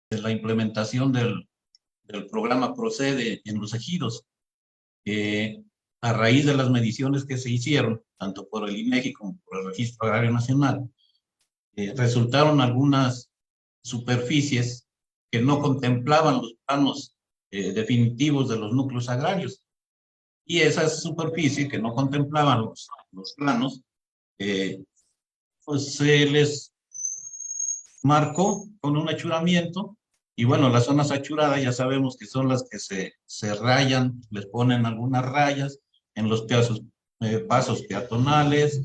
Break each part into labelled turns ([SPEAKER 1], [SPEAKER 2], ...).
[SPEAKER 1] la implementación del programa Procede en los ejidos. A raíz de las mediciones que se hicieron, tanto por el INEGI como por el Registro Agrario Nacional, resultaron algunas superficies que no contemplaban los planos definitivos de los núcleos agrarios. Y esas superficies que no contemplaban los planos, pues se les marcó con un achuramiento. Y bueno, las zonas achuradas ya sabemos que son las que se rayan, les ponen algunas rayas en los pasos peatonales,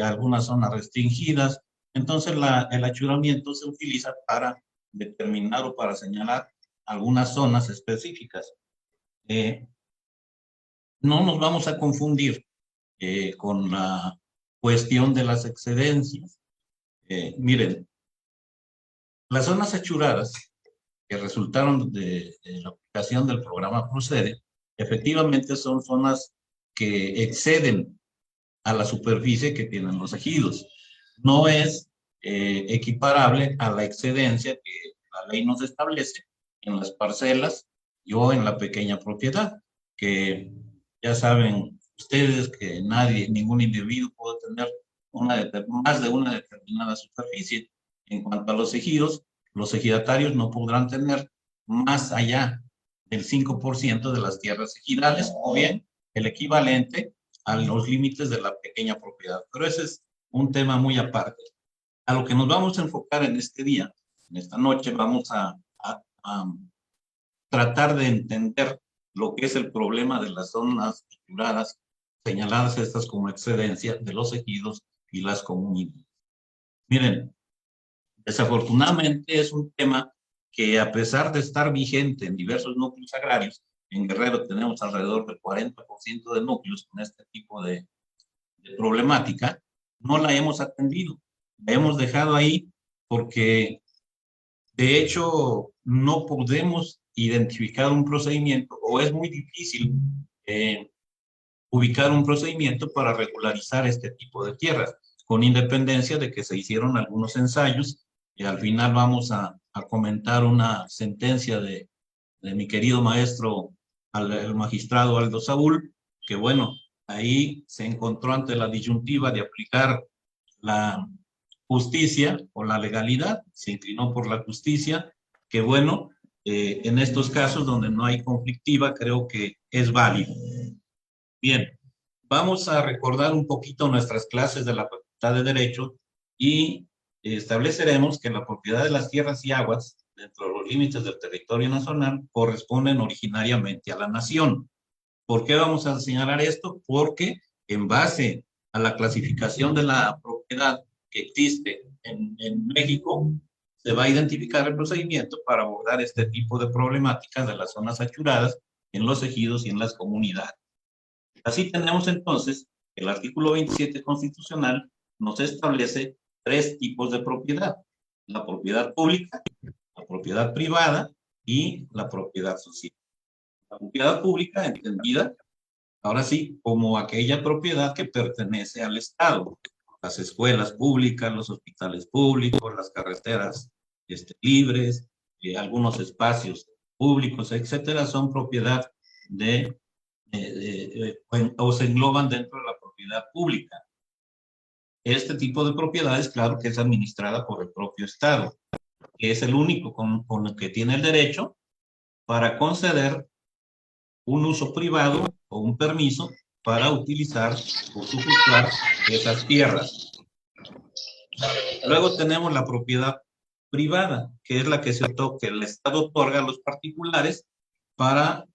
[SPEAKER 1] algunas zonas restringidas. Entonces el achuramiento se utiliza para determinar o para señalar algunas zonas específicas. No nos vamos a confundir con la cuestión de las excedencias. Miren, las zonas achuradas que resultaron de la aplicación del programa Procede, efectivamente son zonas que exceden a la superficie que tienen los ejidos. No es equiparable a la excedencia que la ley nos establece en las parcelas o en la pequeña propiedad, que ya saben ustedes que nadie, ningún individuo puede tener más de una determinada superficie. En cuanto a los ejidos, los ejidatarios no podrán tener más allá del 5% de las tierras ejidales o bien el equivalente a los límites de la pequeña propiedad. Pero ese es un tema muy aparte. A lo que nos vamos a enfocar en este día, en esta noche, vamos a tratar de entender lo que es el problema de las zonas estructuradas, señaladas estas como excedencia de los ejidos y las comunidades. Miren, desafortunadamente es un tema que a pesar de estar vigente en diversos núcleos agrarios, en Guerrero tenemos alrededor del 40% de núcleos con este tipo de problemática, no la hemos atendido. La hemos dejado ahí porque de hecho no podemos identificar un procedimiento o es muy difícil ubicar un procedimiento para regularizar este tipo de tierras, con independencia de que se hicieron algunos ensayos y al final vamos a comentar una sentencia de mi querido maestro, el magistrado Aldo Saúl, que bueno, ahí se encontró ante la disyuntiva de aplicar la justicia o la legalidad, se inclinó por la justicia, que bueno, en estos casos donde no hay conflictiva, creo que es válido. Bien, vamos a recordar un poquito nuestras clases de la Facultad de Derecho y estableceremos que la propiedad de las tierras y aguas dentro de los límites del territorio nacional corresponden originariamente a la nación. ¿Por qué vamos a señalar esto? Porque en base a la clasificación de la propiedad que existe en México, se va a identificar el procedimiento para abordar este tipo de problemáticas de las zonas achuradas en los ejidos y en las comunidades. Así tenemos entonces el artículo 27 constitucional nos establece tres tipos de propiedad: la propiedad pública, la propiedad privada y la propiedad social. La propiedad pública entendida, ahora sí, como aquella propiedad que pertenece al Estado. Las escuelas públicas, los hospitales públicos, las carreteras libres, algunos espacios públicos, etcétera, son propiedad o se engloban dentro de la propiedad pública. Este tipo de propiedades, claro que es administrada por el propio Estado, que es el único con el que tiene el derecho para conceder un uso privado o un permiso para utilizar o usufructuar esas tierras. Luego tenemos la propiedad privada, que es la que el Estado otorga a los particulares para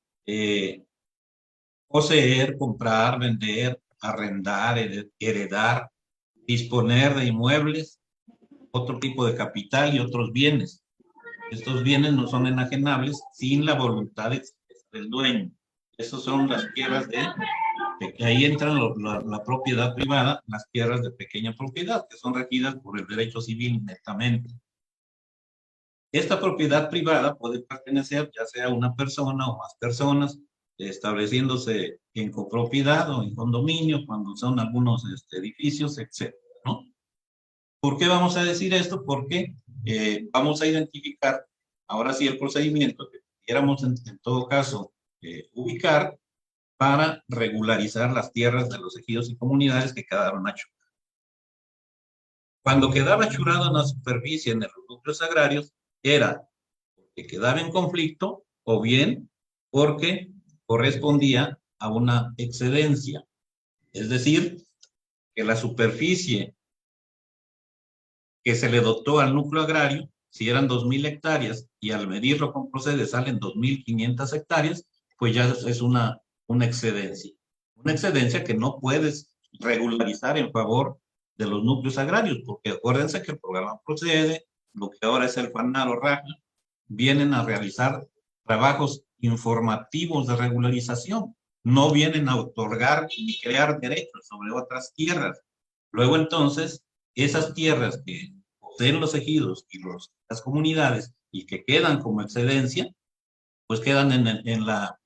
[SPEAKER 1] poseer, comprar, vender, arrendar, heredar, disponer de inmuebles, otro tipo de capital y otros bienes. Estos bienes no son enajenables sin la voluntad del dueño. Esas son las tierras ahí entran la propiedad privada, las tierras de pequeña propiedad, que son regidas por el derecho civil netamente. Esta propiedad privada puede pertenecer ya sea a una persona o más personas, estableciéndose en copropiedad o en condominio, cuando son algunos edificios, etc., ¿no? ¿Por qué vamos a decir esto? Porque vamos a identificar ahora sí el procedimiento que pudiéramos en todo caso ubicar para regularizar las tierras de los ejidos y comunidades que quedaron achuradas. Cuando quedaba achurado en la superficie en los núcleos agrarios, era que quedaba en conflicto o bien porque correspondía a una excedencia. Es decir, que la superficie que se le dotó al núcleo agrario, si eran 2.000 hectáreas y al medirlo con procede salen 2.500 hectáreas, pues ya es una excedencia. Una excedencia que no puedes regularizar en favor de los núcleos agrarios, porque acuérdense que el programa procede, lo que ahora es el FANAL o RAJA, vienen a realizar trabajos informativos de regularización, no vienen a otorgar ni crear derechos sobre otras tierras. Luego entonces, esas tierras que poseen los ejidos y las comunidades y que quedan como excedencia, pues quedan en la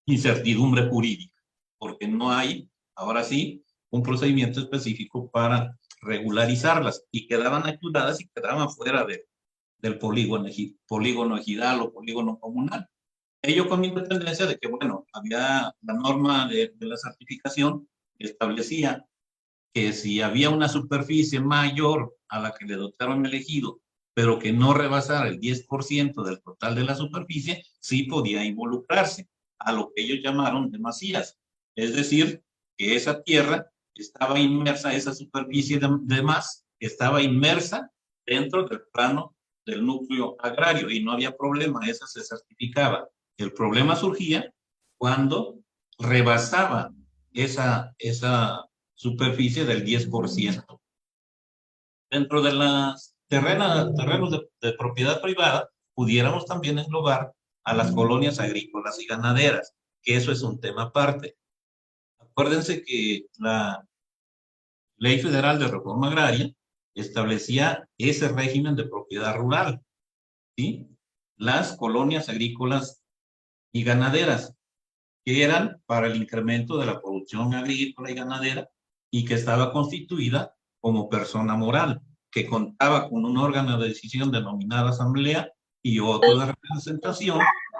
[SPEAKER 1] incertidumbre jurídica, porque no hay, ahora sí, un procedimiento específico para regularizarlas y quedaban ayudadas y quedaban fuera del polígono ejidal o polígono comunal. Ello con independencia de que, bueno, había la norma de la certificación que establecía que si había una superficie mayor a la que le dotaron el ejido, pero que no rebasara el 10% del total de la superficie, sí podía involucrarse a lo que ellos llamaron demasías. Es decir, que esa tierra estaba inmersa, esa superficie de más, estaba inmersa dentro del plano del núcleo agrario y no había problema, esa se certificaba. El problema surgía cuando rebasaba esa superficie del 10%. Dentro de las terrenos de propiedad privada, pudiéramos también englobar a las colonias agrícolas y ganaderas, que eso es un tema aparte. Acuérdense que la Ley Federal de Reforma Agraria establecía ese régimen de propiedad rural, ¿sí? Las colonias agrícolas y ganaderas, que eran para el incremento de la producción agrícola y ganadera y que estaba constituida como persona moral, que contaba con un órgano de decisión denominado asamblea y otro de representación,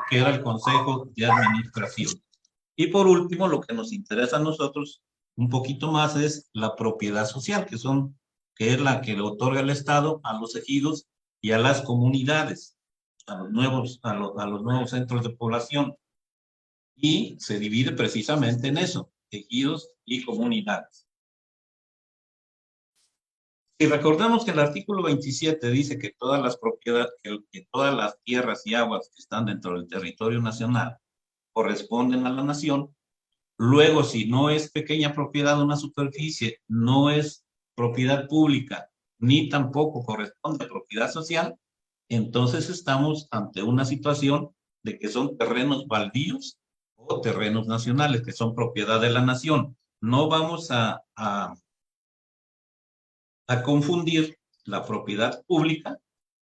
[SPEAKER 1] que era el Consejo de Administración. Y por último, lo que nos interesa a nosotros un poquito más es la propiedad social, que es la que le otorga el Estado a los ejidos y a las comunidades, a los nuevos centros de población, y se divide precisamente en eso, ejidos y comunidades. Si recordamos que el artículo 27 dice que todas las propiedades, que todas las tierras y aguas que están dentro del territorio nacional corresponden a la nación, luego si no es pequeña propiedad una superficie, no es propiedad pública, ni tampoco corresponde a propiedad social, entonces estamos ante una situación de que son terrenos baldíos o terrenos nacionales, que son propiedad de la nación. No vamos a confundir la propiedad pública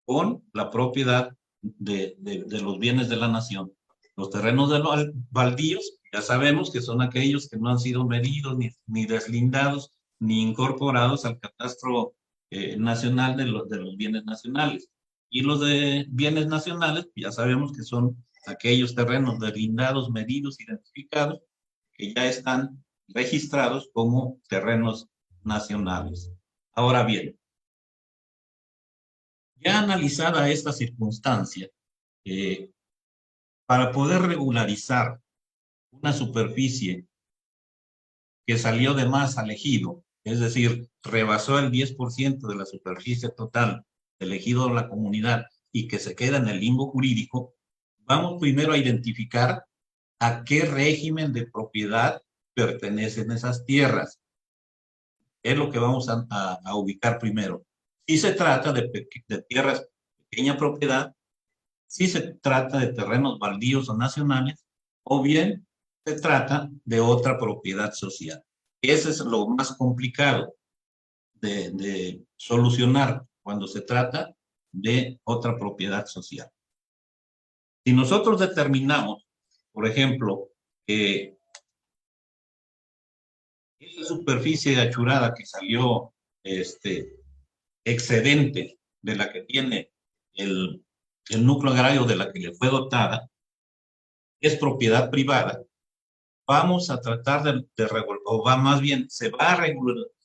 [SPEAKER 1] con la propiedad de los bienes de la nación. Los terrenos de los baldíos, ya sabemos que son aquellos que no han sido medidos, ni deslindados, ni incorporados al catastro nacional de los bienes nacionales. Y los de bienes nacionales, ya sabemos que son aquellos terrenos deslindados, medidos, identificados, que ya están registrados como terrenos nacionales. Ahora bien, ya analizada esta circunstancia, eh, para poder regularizar una superficie que salió de más al ejido, es decir, rebasó el 10% de la superficie total del ejido de la comunidad y que se queda en el limbo jurídico, vamos primero a identificar a qué régimen de propiedad pertenecen esas tierras. Es lo que vamos a ubicar primero. Si se trata de tierras de pequeña propiedad, si se trata de terrenos baldíos o nacionales, o bien se trata de otra propiedad social. Ese es lo más complicado de solucionar cuando se trata de otra propiedad social. Si nosotros determinamos, por ejemplo, que esa superficie achurada que salió excedente de la que tiene el el núcleo agrario de la que le fue dotada es propiedad privada, vamos a tratar o va más bien, se va a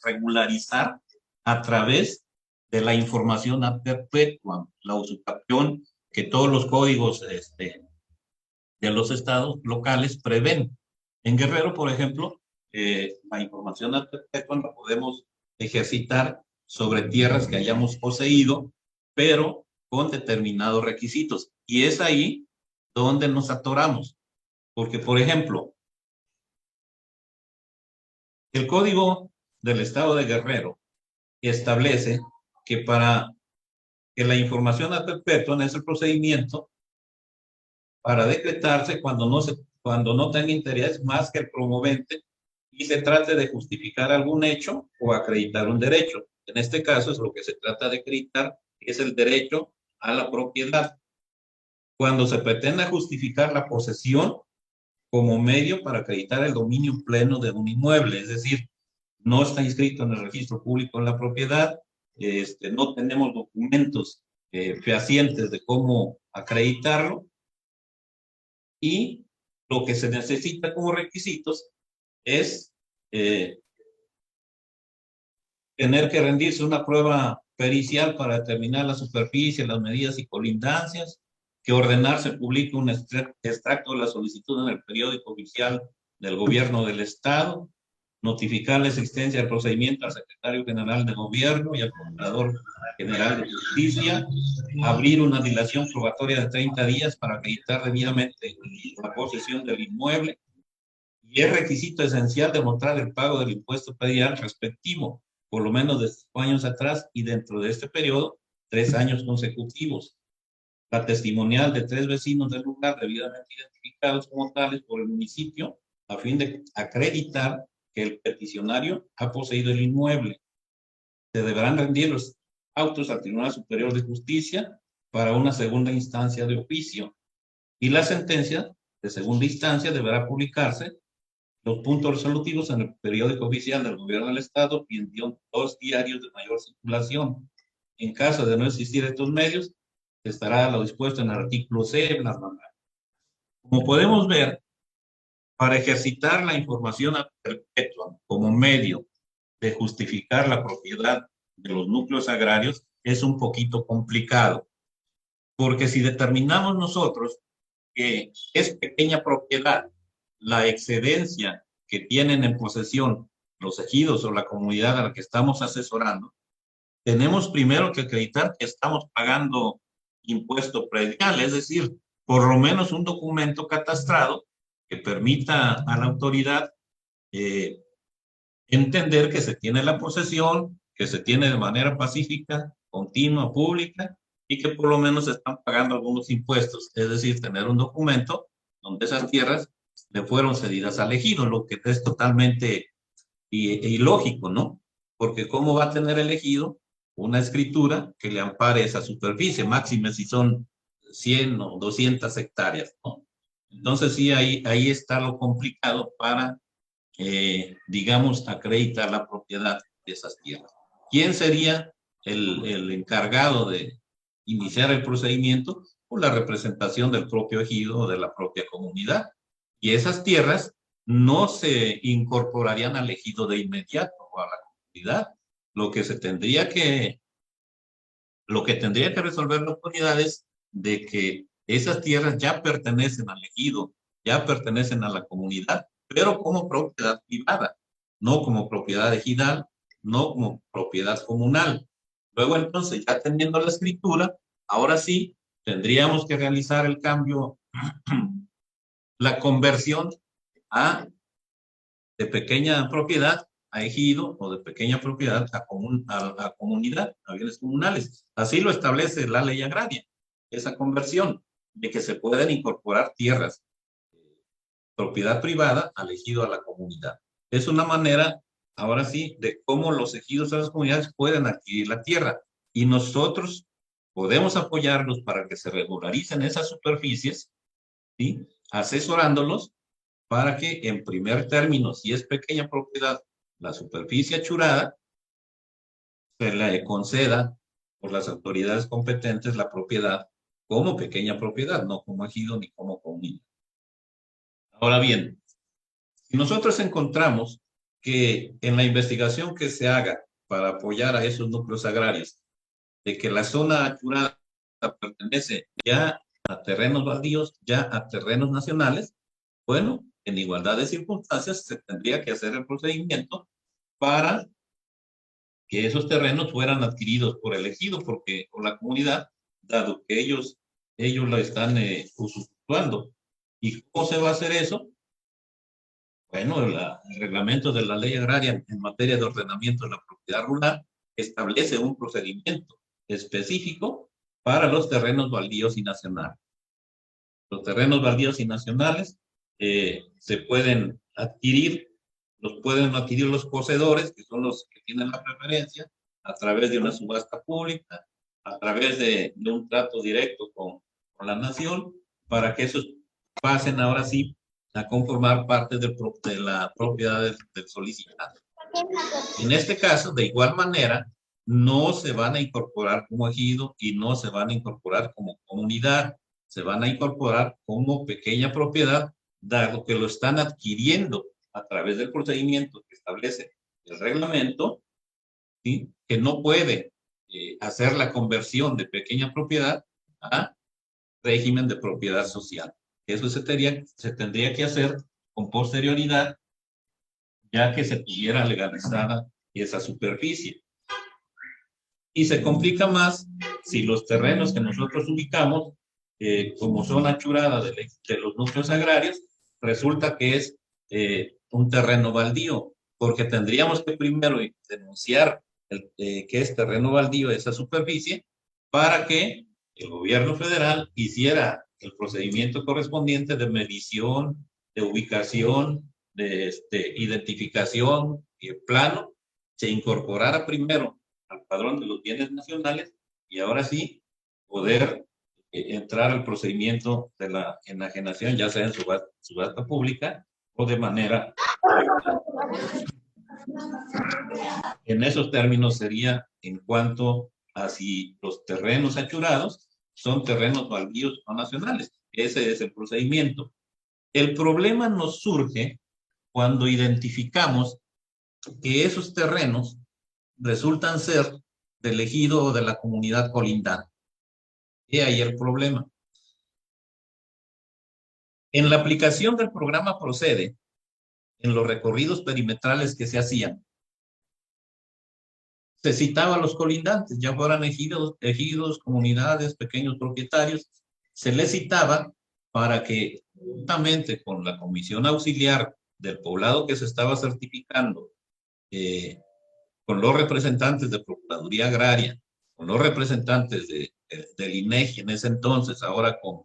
[SPEAKER 1] regularizar a través de la información ad perpetuam, la usucapión que todos los códigos de los estados locales prevén. En Guerrero, por ejemplo, la información ad perpetuam la podemos ejercitar sobre tierras que hayamos poseído, pero con determinados requisitos. Y es ahí donde nos atoramos. Porque, por ejemplo, el Código del Estado de Guerrero establece que para que la información ad perpetuum es el procedimiento para decretarse cuando no tenga interés más que el promovente y se trate de justificar algún hecho o acreditar un derecho. En este caso es lo que se trata de acreditar, que es el derecho a la propiedad. Cuando se pretende justificar la posesión como medio para acreditar el dominio pleno de un inmueble, es decir, no está inscrito en el registro público en la propiedad, no tenemos documentos fehacientes de cómo acreditarlo, y lo que se necesita como requisitos es eh, tener que rendirse una prueba pericial para determinar la superficie, las medidas y colindancias, que ordenar se publique un extracto de la solicitud en el periódico oficial del gobierno del estado, notificar la existencia del procedimiento al secretario general de gobierno y al procurador general de justicia, abrir una dilación probatoria de 30 días para acreditar debidamente la posesión del inmueble, y es requisito esencial demostrar el pago del impuesto predial respectivo, por lo menos de 5 años atrás y dentro de este periodo, 3 años consecutivos. La testimonial de 3 vecinos del lugar debidamente identificados como tales por el municipio, a fin de acreditar que el peticionario ha poseído el inmueble. Se deberán rendir los autos al Tribunal Superior de Justicia para una segunda instancia de oficio, y la sentencia de segunda instancia deberá publicarse los puntos resolutivos en el periódico oficial del gobierno del estado y en 2 diarios de mayor circulación. En caso de no existir estos medios, estará a lo dispuesto en el artículo C, bla, bla, bla. Como podemos ver, para ejercitar la información ad perpetuum como medio de justificar la propiedad de los núcleos agrarios es un poquito complicado, porque si determinamos nosotros que es pequeña propiedad la excedencia que tienen en posesión los ejidos o la comunidad a la que estamos asesorando, tenemos primero que acreditar que estamos pagando impuesto predial, es decir, por lo menos un documento catastrado que permita a la autoridad eh, entender que se tiene la posesión, que se tiene de manera pacífica, continua, pública, y que por lo menos están pagando algunos impuestos, es decir, tener un documento donde esas tierras le fueron cedidas al ejido, lo que es totalmente ilógico, ¿no? Porque ¿cómo va a tener el ejido una escritura que le ampare esa superficie, máxime si son 100 o 200 hectáreas, ¿no? Entonces sí, ahí está lo complicado para digamos, acreditar la propiedad de esas tierras. ¿Quién sería el encargado de iniciar el procedimiento? Por la representación del propio ejido o de la propia comunidad. Y esas tierras no se incorporarían al ejido de inmediato o a la comunidad. Lo que se tendría que, lo que tendría que resolver la autoridad es de que esas tierras ya pertenecen al ejido, ya pertenecen a la comunidad, pero como propiedad privada, no como propiedad ejidal, no como propiedad comunal. Luego entonces, ya teniendo la escritura, ahora sí tendríamos que realizar el cambio, la conversión a de pequeña propiedad a ejido o de pequeña propiedad a comunidad, a bienes comunales. Así lo establece la ley agraria, esa conversión de que se pueden incorporar tierras, propiedad privada al ejido, a la comunidad. Es una manera, ahora sí, de cómo los ejidos a las comunidades pueden adquirir la tierra, y nosotros podemos apoyarlos para que se regularicen esas superficies, ¿sí? Asesorándolos para que en primer término, si es pequeña propiedad, la superficie achurada, se le conceda por las autoridades competentes la propiedad como pequeña propiedad, no como ejido ni como comunidad. Ahora bien, si nosotros encontramos que en la investigación que se haga para apoyar a esos núcleos agrarios, de que la zona achurada pertenece ya a terrenos baldíos, ya a terrenos nacionales, bueno, en igualdad de circunstancias se tendría que hacer el procedimiento para que esos terrenos fueran adquiridos por el ejido, porque por la comunidad, dado que ellos lo están usufructuando. ¿Y cómo se va a hacer eso? Bueno, el reglamento de la ley agraria en materia de ordenamiento de la propiedad rural establece un procedimiento específico para los terrenos baldíos y nacionales. Los terrenos baldíos y nacionales se pueden adquirir los poseedores, que son los que tienen la preferencia, a través de una subasta pública, a través de un trato directo con la nación, para que esos pasen ahora sí a conformar parte de la propiedad del solicitante. En este caso, de igual manera, no se van a incorporar como ejido y no se van a incorporar como comunidad, se van a incorporar como pequeña propiedad, dado que lo están adquiriendo a través del procedimiento que establece el reglamento, ¿sí? Que no puede hacer la conversión de pequeña propiedad a régimen de propiedad social. Eso se tendría que hacer con posterioridad, ya que se tuviera legalizada esa superficie. Y se complica más si los terrenos que nosotros ubicamos como zona achurada de los núcleos agrarios, resulta que es un terreno baldío, porque tendríamos que primero denunciar que es terreno baldío esa superficie para que el gobierno federal hiciera el procedimiento correspondiente de medición, de ubicación, de identificación y plano, se incorporara primero al padrón de los bienes nacionales y ahora sí poder entrar al procedimiento de la enajenación, ya sea en subasta pública o de manera en esos términos sería en cuanto a si los terrenos achurados son terrenos baldíos o nacionales. Ese es el procedimiento. El problema nos surge cuando identificamos que esos terrenos resultan ser del ejido o de la comunidad colindante. Y ahí el problema. En la aplicación del programa Procede, en los recorridos perimetrales que se hacían, se citaba a los colindantes, ya fueran ejidos, comunidades, pequeños propietarios, se les citaba para que juntamente con la comisión auxiliar del poblado que se estaba certificando, con los representantes de Procuraduría Agraria, con los representantes del INEGI en ese entonces, ahora con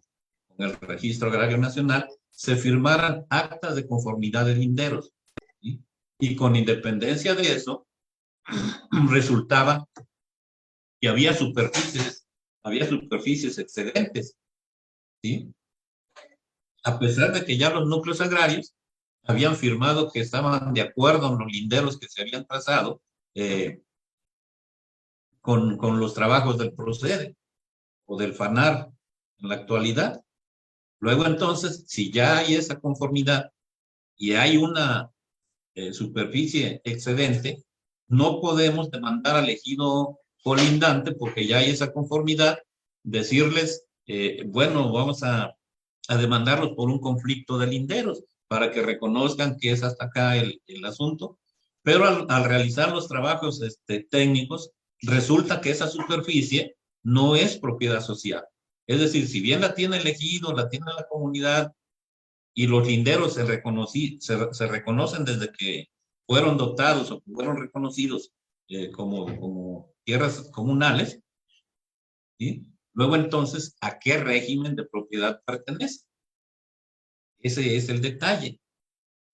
[SPEAKER 1] el Registro Agrario Nacional, se firmaran actas de conformidad de linderos. ¿Sí? Y con independencia de eso, resultaba que había superficies excedentes. ¿Sí? A pesar de que ya los núcleos agrarios habían firmado que estaban de acuerdo en los linderos que se habían trazado, con los trabajos del Procede o del FANAR en la actualidad. Luego entonces, si ya hay esa conformidad y hay una superficie excedente, no podemos demandar al ejido colindante porque ya hay esa conformidad, decirles, bueno, vamos a demandarlos por un conflicto de linderos para que reconozcan que es hasta acá el asunto, pero al realizar los trabajos técnicos, resulta que esa superficie no es propiedad social. Es decir, si bien la tiene el ejido, la tiene la comunidad, y los linderos se reconocen desde que fueron dotados o fueron reconocidos como tierras comunales, ¿sí? Luego entonces, ¿a qué régimen de propiedad pertenece? Ese es el detalle.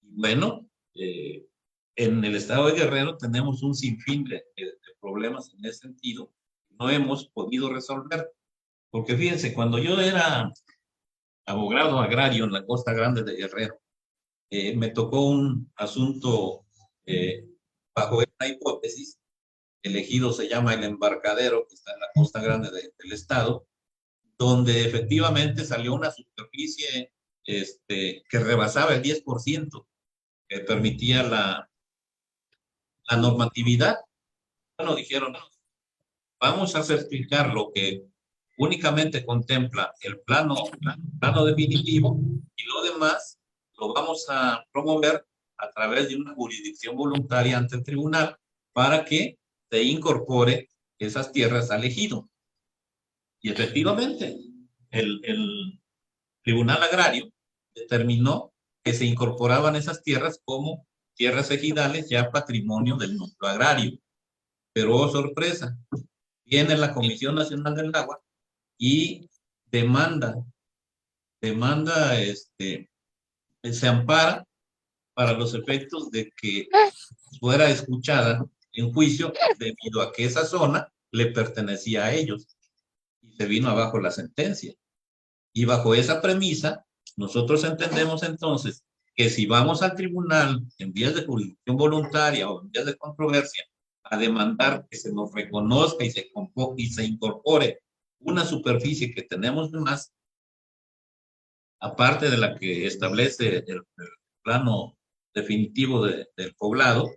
[SPEAKER 1] Bueno, en el estado de Guerrero tenemos un sinfín de problemas en ese sentido. No hemos podido resolver. Porque fíjense, cuando yo era abogado agrario en la Costa Grande de Guerrero, me tocó un asunto bajo esta hipótesis. El ejido se llama El Embarcadero, que está en la Costa Grande del estado, donde efectivamente salió una superficie que rebasaba el 10% que permitía la normatividad. Bueno, dijeron, vamos a certificar lo que únicamente contempla el plano definitivo y lo demás lo vamos a promover a través de una jurisdicción voluntaria ante el tribunal para que se incorpore esas tierras al ejido. Y efectivamente, el Tribunal Agrario determinó que se incorporaban esas tierras como tierras ejidales ya patrimonio del núcleo agrario. Pero, oh sorpresa, viene la Comisión Nacional del Agua y demanda, se ampara para los efectos de que fuera escuchada en juicio debido a que esa zona le pertenecía a ellos y se vino abajo la sentencia. Y bajo esa premisa, nosotros entendemos entonces que si vamos al tribunal en vías de jurisdicción voluntaria o en vías de controversia a demandar que se nos reconozca y se incorpore una superficie que tenemos de más, aparte de la que establece el plano definitivo del poblado,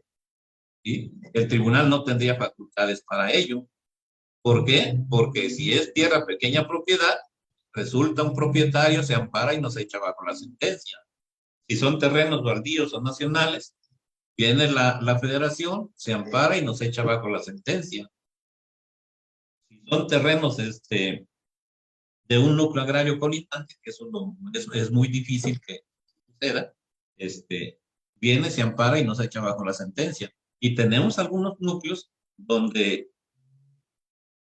[SPEAKER 1] ¿sí? El tribunal no tendría facultades para ello. ¿Por qué? Porque si es tierra pequeña propiedad, resulta un propietario, se ampara y nos echa bajo la sentencia. Si son terrenos baldíos o nacionales, viene la federación, se ampara y nos echa bajo la sentencia. Si son terrenos de un núcleo agrario colindante, que eso es muy difícil que suceda, viene, se ampara y nos echa bajo la sentencia. Y tenemos algunos núcleos donde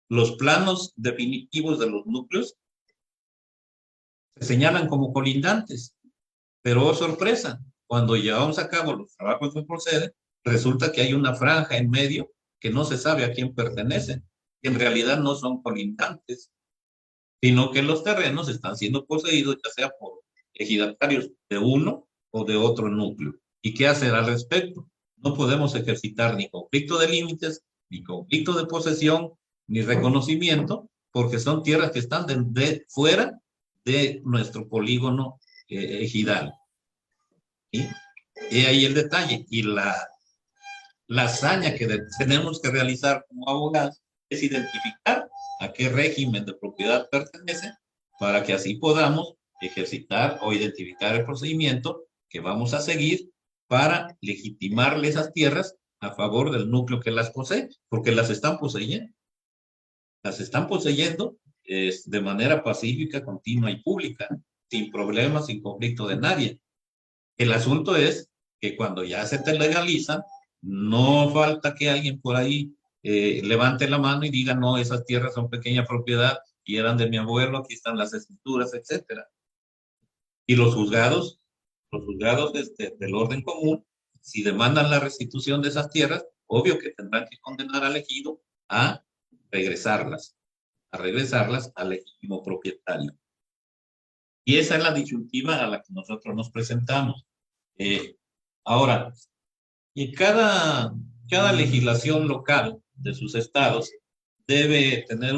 [SPEAKER 1] los planos definitivos de los núcleos se señalan como colindantes, pero oh sorpresa, cuando llevamos a cabo los trabajos de procede, resulta que hay una franja en medio que no se sabe a quién pertenece, que en realidad no son colindantes, sino que los terrenos están siendo poseídos ya sea por ejidatarios de uno o de otro núcleo. ¿Y qué hacer al respecto? No podemos ejercitar ni conflicto de límites, ni conflicto de posesión, ni reconocimiento, porque son tierras que están fuera de nuestro polígono ejidal. ¿Sí? Y ahí el detalle. Y la hazaña que tenemos que realizar como abogados es identificar a qué régimen de propiedad pertenece para que así podamos ejercitar o identificar el procedimiento que vamos a seguir para legitimarle esas tierras a favor del núcleo que las posee, porque las están poseyendo. Las están poseyendo de manera pacífica, continua y pública, sin problemas, sin conflicto de nadie. El asunto es que cuando ya se te legalizan, no falta que alguien por ahí levante la mano y diga, no, esas tierras son pequeña propiedad y eran de mi abuelo, aquí están las escrituras, etcétera. Y los juzgados del orden común, si demandan la restitución de esas tierras, obvio que tendrán que condenar al ejido a regresarlas, al legítimo propietario. Y esa es la disyuntiva a la que nosotros nos presentamos. Ahora, y cada legislación local de sus estados debe tener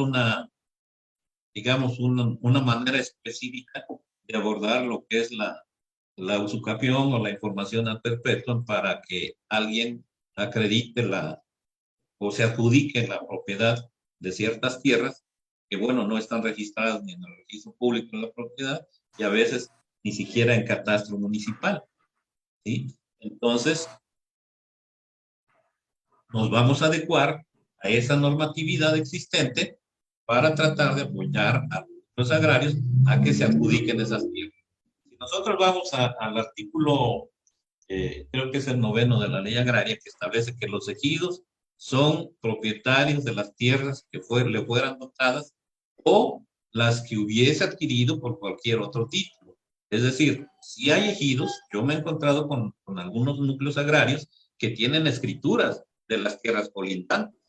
[SPEAKER 1] digamos, una manera específica de abordar lo que es la usucapión o la información ad perpetuum para que alguien acredite o se adjudique la propiedad de ciertas tierras que, bueno, no están registradas ni en el registro público de la propiedad y a veces ni siquiera en catastro municipal, ¿sí? Entonces, nos vamos a adecuar a esa normatividad existente para tratar de apoyar a los agrarios a que se adjudiquen esas tierras. Si nosotros vamos al artículo, creo que es el 9º de la ley agraria, que establece que los ejidos son propietarios de las tierras que le fueran dotadas o las que hubiese adquirido por cualquier otro título. Es decir, si hay ejidos, yo me he encontrado con algunos núcleos agrarios que tienen escrituras de las tierras colindantes.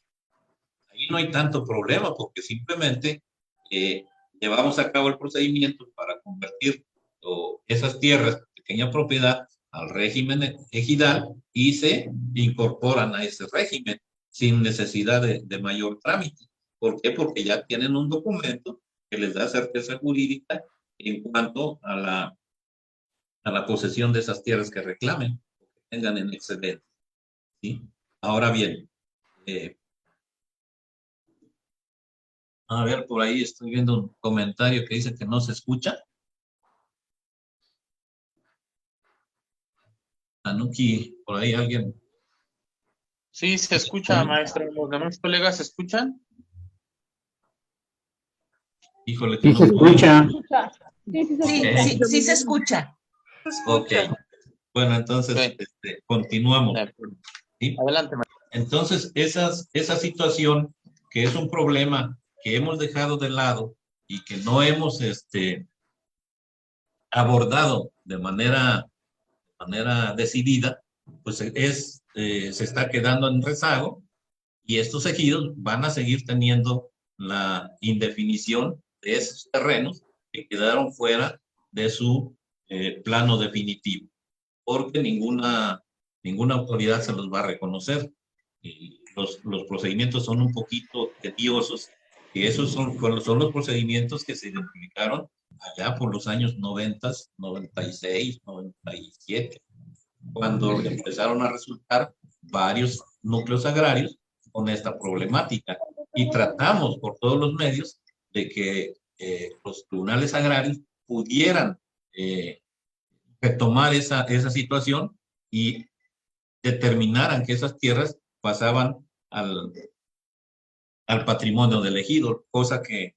[SPEAKER 1] Ahí no hay tanto problema porque simplemente llevamos a cabo el procedimiento para convertir esas tierras de pequeña propiedad al régimen ejidal y se incorporan a ese régimen sin necesidad de mayor trámite. ¿Por qué? Porque ya tienen un documento que les da certeza jurídica en cuanto a la posesión de esas tierras que reclamen, que tengan en excedente, ¿sí? Ahora bien, a ver, por ahí estoy viendo un comentario que dice que no se escucha. Anuki, por ahí alguien.
[SPEAKER 2] Sí, se escucha, maestro. ¿Los demás colegas se escuchan?
[SPEAKER 1] Híjole, que
[SPEAKER 3] Sí
[SPEAKER 1] no
[SPEAKER 3] se
[SPEAKER 1] puedo.
[SPEAKER 3] escucha.
[SPEAKER 4] Sí se escucha.
[SPEAKER 1] Ok. Bueno, entonces,
[SPEAKER 2] Ok.
[SPEAKER 1] continuamos. ¿Sí?
[SPEAKER 2] Adelante, maestro.
[SPEAKER 1] Entonces, esa situación que es un problema que hemos dejado de lado y que no hemos abordado de manera decidida, pues se está quedando en rezago y estos ejidos van a seguir teniendo la indefinición de esos terrenos que quedaron fuera de su plano definitivo, porque ninguna autoridad se los va a reconocer. Y los procedimientos son un poquito tediosos, y esos son los procedimientos que se identificaron allá por los años 90, 96, 97, cuando empezaron a resultar varios núcleos agrarios con esta problemática. Y tratamos por todos los medios de que los tribunales agrarios pudieran retomar esa situación y determinaran que esas tierras pasaban al patrimonio del ejido, cosa que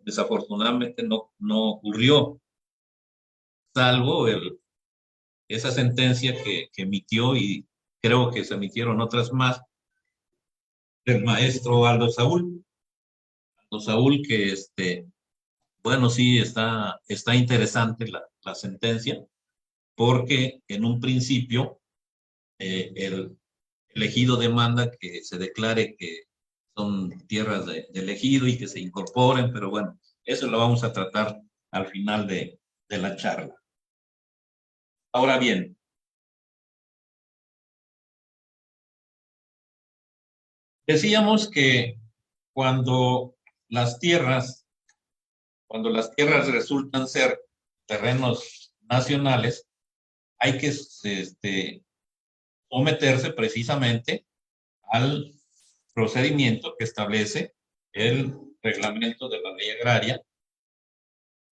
[SPEAKER 1] desafortunadamente no ocurrió, salvo esa sentencia que emitió, y creo que se emitieron otras más, del maestro Aldo Saúl. Aldo Saúl, que bueno, sí, está interesante la sentencia, porque en un principio el ejido demanda que se declare que son tierras del ejido y que se incorporen, pero bueno, eso lo vamos a tratar al final de la charla. Ahora bien, decíamos que cuando las tierras, cuando las tierras resultan ser terrenos nacionales, hay que someterse precisamente al procedimiento que establece el reglamento de la ley agraria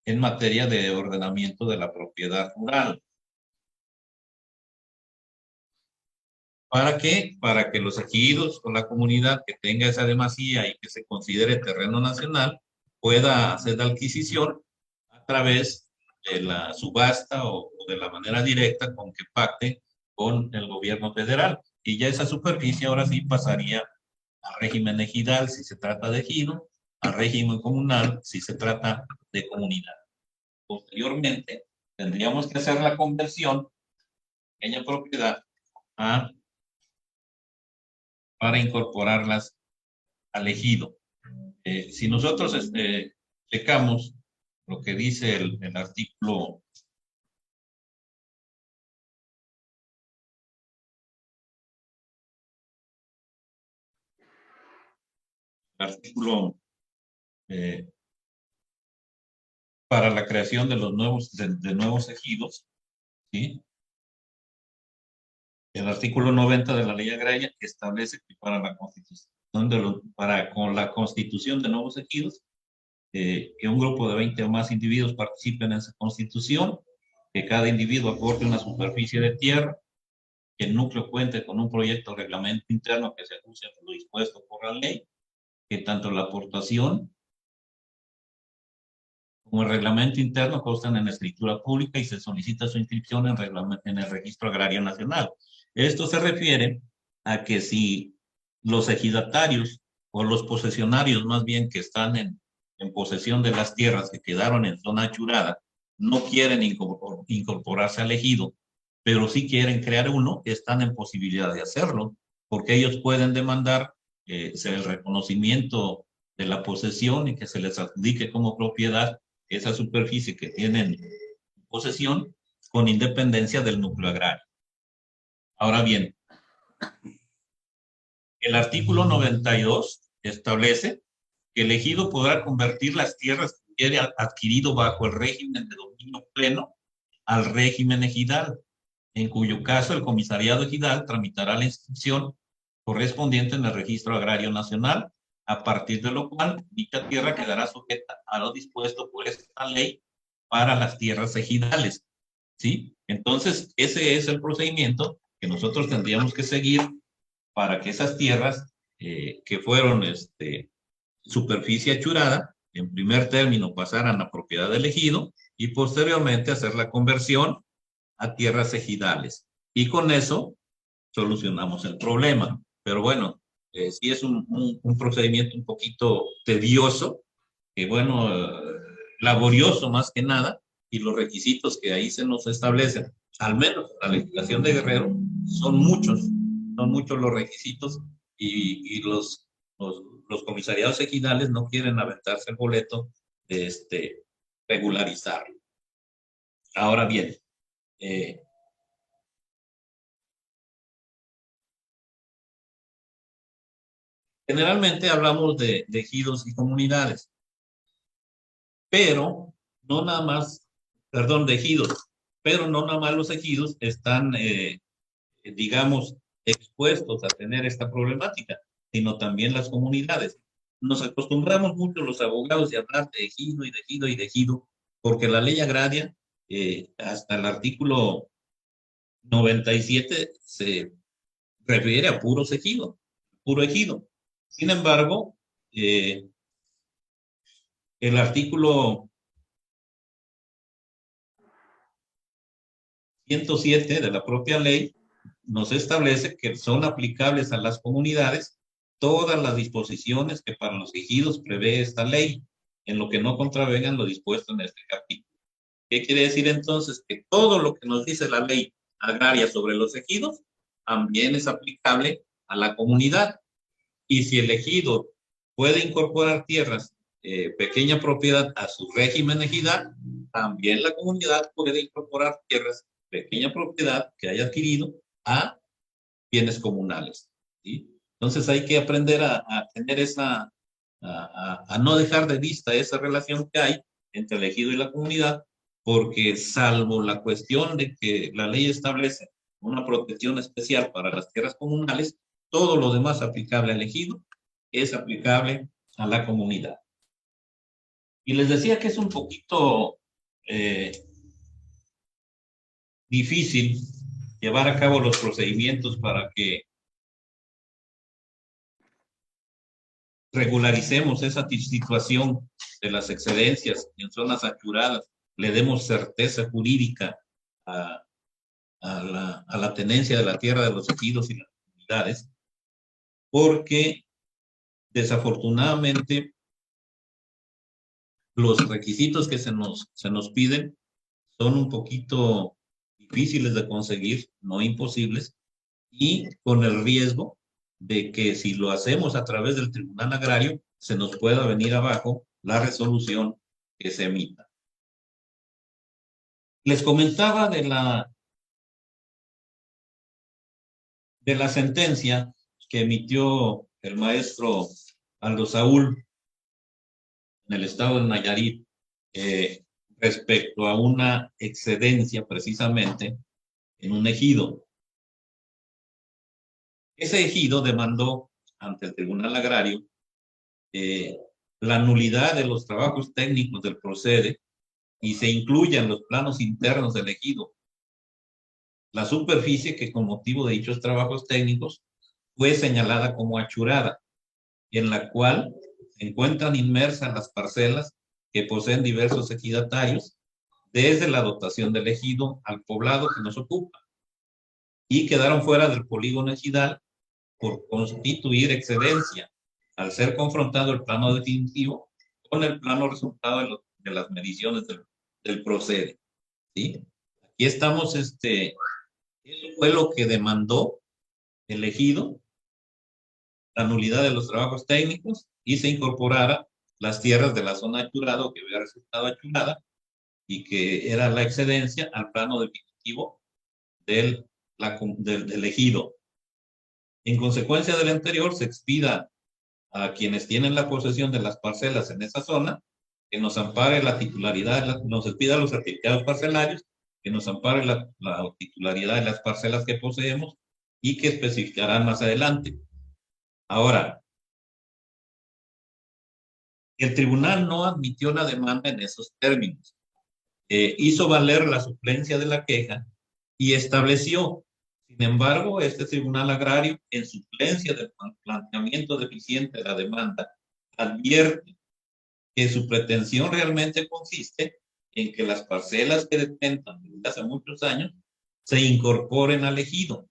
[SPEAKER 1] en materia de ordenamiento de la propiedad rural. ¿Para qué? Para que los ejidos o la comunidad que tenga esa demasía y que se considere terreno nacional pueda hacer la adquisición a través de la subasta o de la manera directa con que pacte con el gobierno federal. Y ya esa superficie ahora sí pasaría al régimen ejidal si se trata de ejido, al régimen comunal si se trata de comunidad. Posteriormente, tendríamos que hacer la conversión en la propiedad para incorporarlas al ejido. Si nosotros checamos lo que dice el artículo para la creación de los nuevos ejidos, ¿sí? El artículo 90 de la ley agraria establece que para la constitución con la constitución de nuevos ejidos, que un grupo de 20 o más individuos participen en esa constitución, que cada individuo aporte una superficie de tierra, que el núcleo cuente con un proyecto de reglamento interno que se ajuste a lo dispuesto por la ley, que tanto la aportación como el reglamento interno constan en la escritura pública y se solicita su inscripción en el Registro Agrario Nacional. Esto se refiere a que si los ejidatarios o los posesionarios más bien que están en posesión de las tierras que quedaron en zona achurada no quieren incorporarse al ejido, pero sí quieren crear uno, están en posibilidad de hacerlo, porque ellos pueden demandar el reconocimiento de la posesión y que se les adjudique como propiedad esa superficie que tienen en posesión con independencia del núcleo agrario. Ahora bien, el artículo 92 establece que el ejido podrá convertir las tierras quede adquirido bajo el régimen de dominio pleno al régimen ejidal, en cuyo caso el comisariado ejidal tramitará la inscripción correspondiente en el Registro Agrario Nacional, a partir de lo cual dicha tierra quedará sujeta a lo dispuesto por esta ley para las tierras ejidales, ¿sí? Entonces, ese es el procedimiento que nosotros tendríamos que seguir para que esas tierras que fueron superficie achurada, en primer término pasaran a propiedad del ejido y posteriormente hacer la conversión a tierras ejidales. Y con eso solucionamos el problema. Pero bueno, sí es un procedimiento un poquito tedioso, que bueno, laborioso más que nada, y los requisitos que ahí se nos establecen, al menos la legislación de Guerrero, son muchos los requisitos y los comisariados ejidales no quieren aventarse el boleto de regularizarlo. Ahora bien, generalmente hablamos de ejidos y comunidades, pero no nada más, perdón, de ejidos, pero no nada más los ejidos están, digamos, expuestos a tener esta problemática, sino también las comunidades. Nos acostumbramos mucho los abogados a hablar de ejido y de ejido y de ejido, porque la ley agraria, hasta el artículo 97, se refiere a puros ejidos, puro ejido. Sin embargo, el artículo 107 de la propia ley nos establece que son aplicables a las comunidades todas las disposiciones que para los ejidos prevé esta ley, en lo que no contravengan lo dispuesto en este capítulo. ¿Qué quiere decir entonces? Que todo lo que nos dice la ley agraria sobre los ejidos también es aplicable a la comunidad. Y si el ejido puede incorporar tierras, pequeña propiedad, a su régimen ejidal, también la comunidad puede incorporar tierras, pequeña propiedad que haya adquirido, a bienes comunales, ¿sí? Entonces hay que aprender a tener a no dejar de vista esa relación que hay entre el ejido y la comunidad, porque salvo la cuestión de que la ley establece una protección especial para las tierras comunales, todo lo demás aplicable al ejido es aplicable a la comunidad. Y les decía que es un poquito difícil llevar a cabo los procedimientos para que regularicemos esa situación de las excedencias en zonas achuradas, le demos certeza jurídica a la tenencia de la tierra de los ejidos y las comunidades, porque desafortunadamente los requisitos que se nos piden son un poquito difíciles de conseguir, no imposibles, y con el riesgo de que si lo hacemos a través del Tribunal Agrario, se nos pueda venir abajo la resolución que se emita. Les comentaba de la sentencia que emitió el maestro Aldo Saúl en el estado de Nayarit respecto a una excedencia precisamente en un ejido. Ese ejido demandó ante el Tribunal Agrario la nulidad de los trabajos técnicos del procede y se incluye en los planos internos del ejido la superficie que con motivo de dichos trabajos técnicos fue señalada como achurada, en la cual se encuentran inmersas las parcelas que poseen diversos ejidatarios desde la dotación del ejido al poblado que nos ocupa y quedaron fuera del polígono ejidal por constituir excedencia al ser confrontado el plano definitivo con el plano resultado de las mediciones del procede, ¿sí? Aquí estamos, eso fue lo que demandó el ejido, la nulidad de los trabajos técnicos y se incorporara las tierras de la zona achurada o que había resultado achurada y que era la excedencia al plano definitivo del ejido. En consecuencia del anterior, se expida a quienes tienen la posesión de las parcelas en esa zona que nos ampare la titularidad, nos expida los certificados parcelarios, que nos ampare la titularidad de las parcelas que poseemos y que especificarán más adelante. Ahora, el tribunal no admitió la demanda en esos términos. Hizo valer la suplencia de la queja y estableció, sin embargo, este tribunal agrario, en suplencia del planteamiento deficiente de la demanda, advierte que su pretensión realmente consiste en que las parcelas que detentan desde hace muchos años se incorporen al ejido,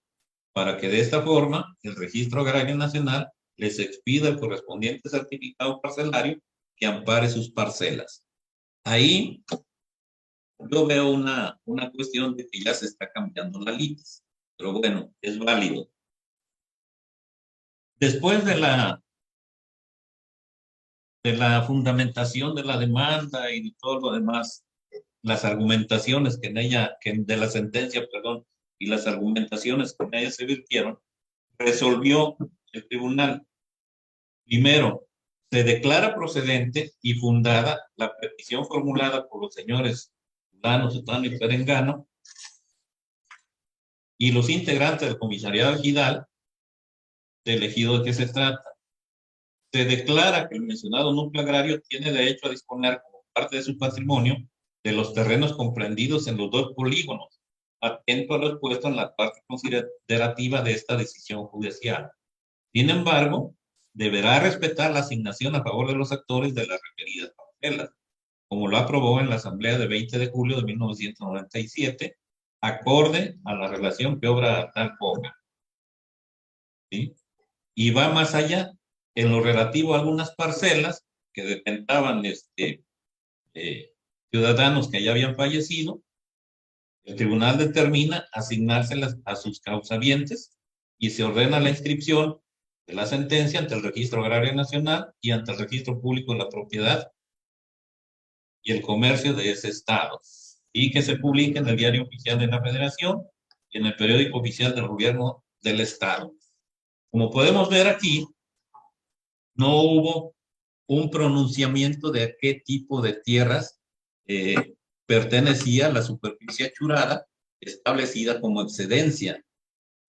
[SPEAKER 1] para que de esta forma el Registro Agrario Nacional les expida el correspondiente certificado parcelario que ampare sus parcelas. Ahí yo veo una cuestión de que ya se está cambiando la litis, pero bueno, es válido. Después de la fundamentación de la demanda y de todo lo demás, las argumentaciones que en ella, de la sentencia, perdón, y las argumentaciones que en ella se virtieron, resolvió el tribunal. Primero, se declara procedente y fundada la petición formulada por los señores Fulano, Sutano y Perengano y los integrantes del comisariado ejidal del ejido de que se trata. Se declara que el mencionado núcleo agrario tiene derecho a disponer como parte de su patrimonio de los terrenos comprendidos en los dos polígonos, atento a lo expuesto en la parte considerativa de esta decisión judicial. Sin embargo, deberá respetar la asignación a favor de los actores de las referidas parcelas, como lo aprobó en la Asamblea de 20 de julio de 1997, acorde a la relación que obra tal ponga. ¿Sí? Y va más allá, en lo relativo a algunas parcelas que detentaban ciudadanos que ya habían fallecido, el tribunal determina asignárselas a sus causavientes y se ordena la inscripción de la sentencia ante el Registro Agrario Nacional y ante el Registro Público de la Propiedad y el Comercio de ese estado, y que se publique en el Diario Oficial de la Federación y en el Periódico Oficial del Gobierno del Estado. Como podemos ver aquí, no hubo un pronunciamiento de qué tipo de tierras pertenecía a la superficie achurada establecida como excedencia.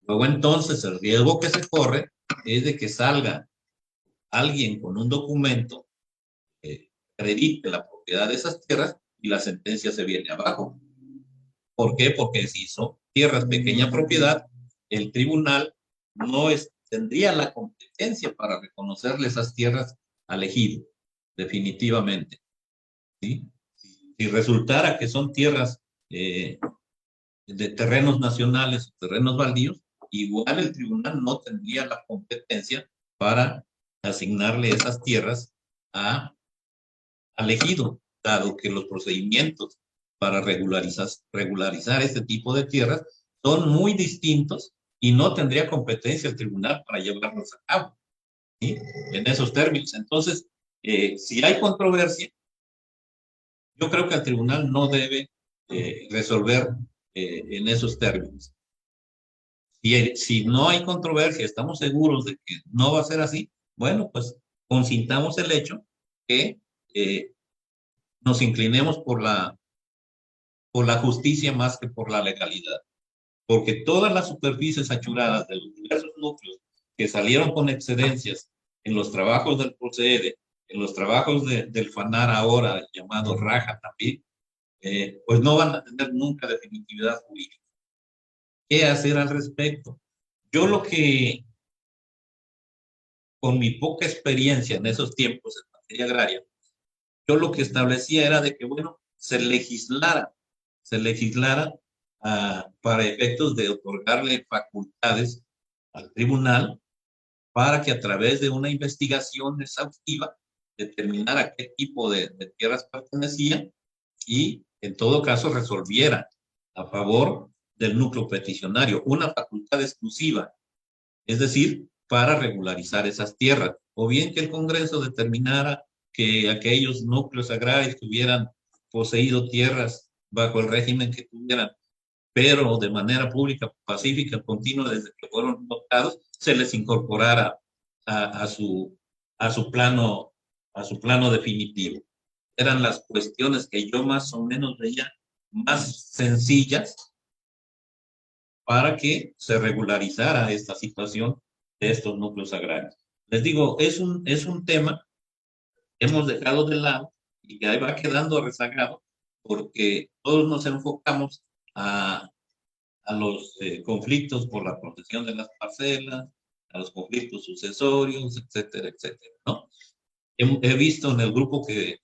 [SPEAKER 1] Luego entonces el riesgo que se corre es de que salga alguien con un documento que acredite la propiedad de esas tierras y la sentencia se viene abajo. ¿Por qué? Porque si son tierras pequeña propiedad, el tribunal no tendría la competencia para reconocerle esas tierras al ejido, definitivamente. ¿Sí? Si resultara que son tierras de terrenos nacionales o terrenos baldíos, igual el tribunal no tendría la competencia para asignarle esas tierras al ejido, dado que los procedimientos para regularizar este tipo de tierras son muy distintos y no tendría competencia el tribunal para llevarlos a cabo, ¿sí? En esos términos. Entonces, si hay controversia, yo creo que el tribunal no debe resolver en esos términos. Si no hay controversia, estamos seguros de que no va a ser así, bueno, pues consintamos el hecho que nos inclinemos por la justicia más que por la legalidad. Porque todas las superficies achuradas de los diversos núcleos que salieron con excedencias en los trabajos del procede, en los trabajos del FANAR ahora llamado Raja también, pues no van a tener nunca definitividad jurídica. ¿Qué hacer al respecto? Yo lo que, con mi poca experiencia en esos tiempos en materia agraria, yo lo que establecía era de que, bueno, se legislara para efectos de otorgarle facultades al tribunal para que a través de una investigación exhaustiva determinara qué tipo de tierras pertenecían y en todo caso resolviera a favor del núcleo peticionario una facultad exclusiva, es decir, para regularizar esas tierras, o bien que el Congreso determinara que aquellos núcleos agrarios que hubieran poseído tierras bajo el régimen que tuvieran, pero de manera pública, pacífica, continua, desde que fueron votados, se les incorporara a su plano definitivo. eran las cuestiones que yo más o menos veía más sencillas para que se regularizara esta situación de estos núcleos agrarios. Les digo, es un tema que hemos dejado de lado y que ahí va quedando rezagado porque todos nos enfocamos a los conflictos por la protección de las parcelas, a los conflictos sucesorios, etcétera, etcétera, ¿no? He visto en el grupo que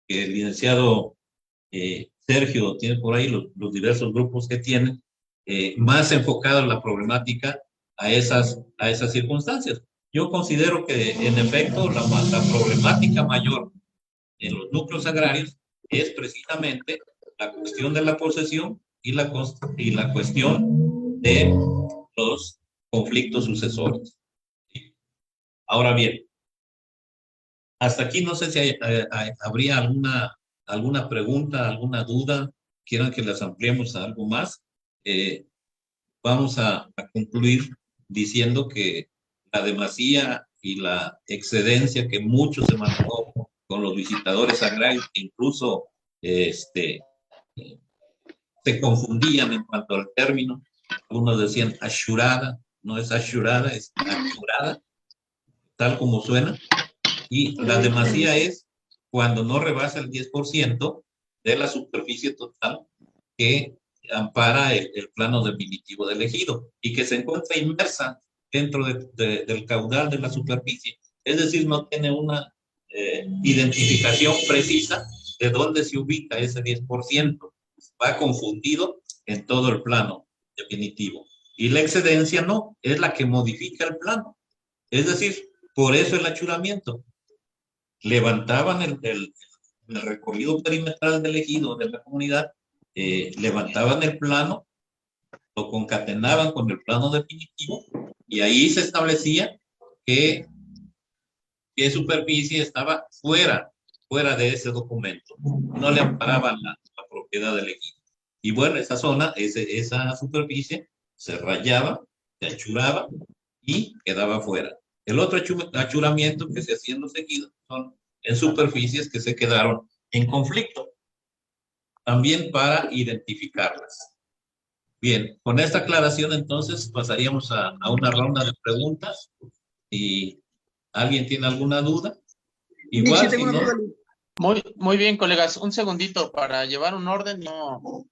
[SPEAKER 1] el licenciado Sergio tiene por ahí, los diversos grupos que tienen, más enfocado en la problemática a esas circunstancias. Yo considero que, en efecto, la problemática mayor en los núcleos agrarios es precisamente la cuestión de la posesión y la cuestión de los conflictos sucesorios. Ahora bien, hasta aquí no sé si habría alguna pregunta, alguna duda, quieran que las ampliemos a algo más. Vamos a concluir diciendo que la demasía y la excedencia que mucho se manejó con los visitadores agrarios, incluso se confundían en cuanto al término. Algunos decían ashurada, no es ashurada, es ashurada, tal como suena. Y la demasía es cuando no rebasa el 10% de la superficie total que ampara el plano definitivo del ejido y que se encuentra inmersa dentro del caudal de la superficie. Es decir, no tiene una identificación precisa de dónde se ubica ese 10%. Va confundido en todo el plano definitivo. Y la excedencia no, es la que modifica el plano. Es decir, por eso el achuramiento. Levantaban el recorrido perimetral del ejido de la comunidad, levantaban el plano, lo concatenaban con el plano definitivo y ahí se establecía qué superficie estaba fuera de ese documento. No le amparaban la propiedad del ejido. Y bueno, esa zona, esa superficie se rayaba, se achuraba y quedaba fuera. El otro achuramiento que se hacía en los ejidos son en superficies que se quedaron en conflicto, también para identificarlas. Bien, con esta aclaración entonces pasaríamos a una ronda de preguntas. Si alguien tiene alguna duda, igual si no...
[SPEAKER 2] Muy bien, colegas. Un segundito para llevar un orden,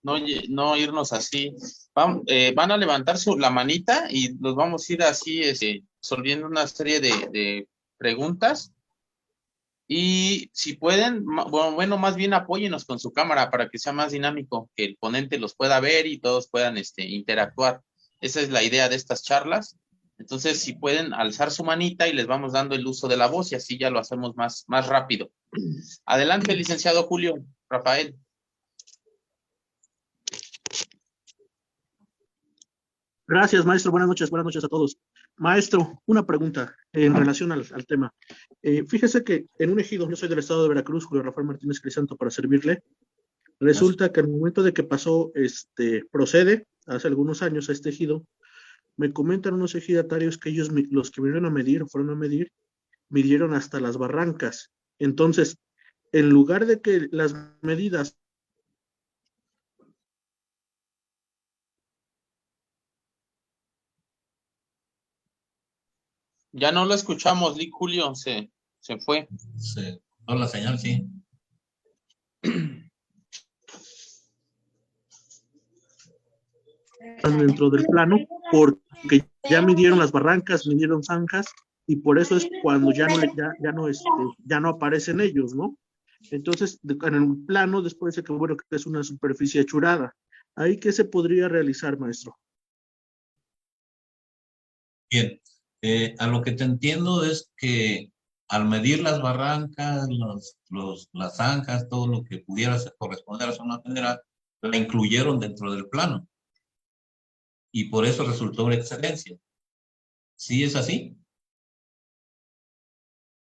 [SPEAKER 2] no irnos así. Van a levantar la manita y los vamos a ir así, resolviendo una serie de preguntas. Y si pueden, bueno, más bien apóyenos con su cámara para que sea más dinámico, que el ponente los pueda ver y todos puedan interactuar. Esa es la idea de estas charlas. Entonces, si pueden alzar su manita y les vamos dando el uso de la voz y así ya lo hacemos más rápido. Adelante, licenciado Julio Rafael.
[SPEAKER 3] Gracias, maestro. Buenas noches a todos. Maestro, una pregunta en relación al tema. Fíjese que en un ejido, yo soy del estado de Veracruz, Julio Rafael Martínez Crisanto, para servirle. Resulta que al momento de que pasó, procede, hace algunos años a este ejido, me comentan unos ejidatarios que ellos, los que fueron a medir, midieron hasta las barrancas. Entonces, en lugar de que las medidas...
[SPEAKER 2] Ya no lo escuchamos, Julio, se fue.
[SPEAKER 1] Sí, no, la señal, sí.
[SPEAKER 3] Dentro del plano, porque ya midieron las barrancas, midieron zanjas, y por eso es cuando ya no aparecen ellos, ¿no? Entonces, en el plano, después dice que, bueno, que es una superficie achurada. ¿Ahí qué se podría realizar, maestro?
[SPEAKER 1] Bien, a lo que te entiendo es que al medir las barrancas, las zanjas, todo lo que pudiera corresponder a zona general, la incluyeron dentro del plano. Y por eso resultó una excelencia. ¿Sí es así?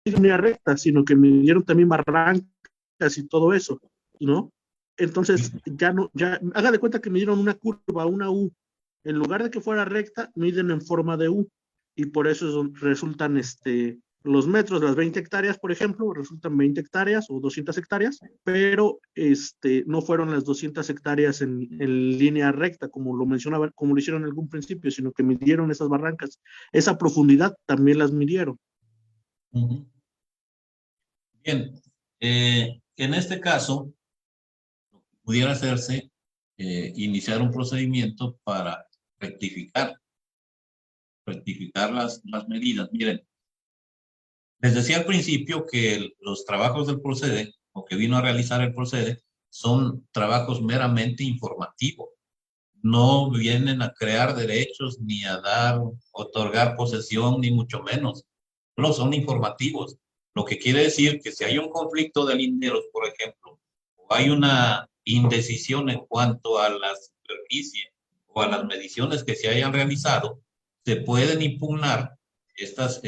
[SPEAKER 3] No línea recta, sino que midieron también barrancas y todo eso, ¿no? Entonces, haga de cuenta que midieron una curva, una U. En lugar de que fuera recta, miden en forma de U. Y por eso resultan los metros, las 20 hectáreas, por ejemplo, resultan 20 hectáreas o 200 hectáreas, pero no fueron las 200 hectáreas en línea recta, como lo mencionaba, como lo hicieron en algún principio, sino que midieron esas barrancas. Esa profundidad también las midieron.
[SPEAKER 1] Ujú. Bien, en este caso, pudiera hacerse iniciar un procedimiento para rectificar las medidas. Miren, les decía al principio que los trabajos del procede, o que vino a realizar el procede, son trabajos meramente informativos. No vienen a crear derechos, ni a otorgar posesión, ni mucho menos. No son informativos. Lo que quiere decir que si hay un conflicto de linderos, por ejemplo, o hay una indecisión en cuanto a la superficie o a las mediciones que se hayan realizado, se pueden impugnar estos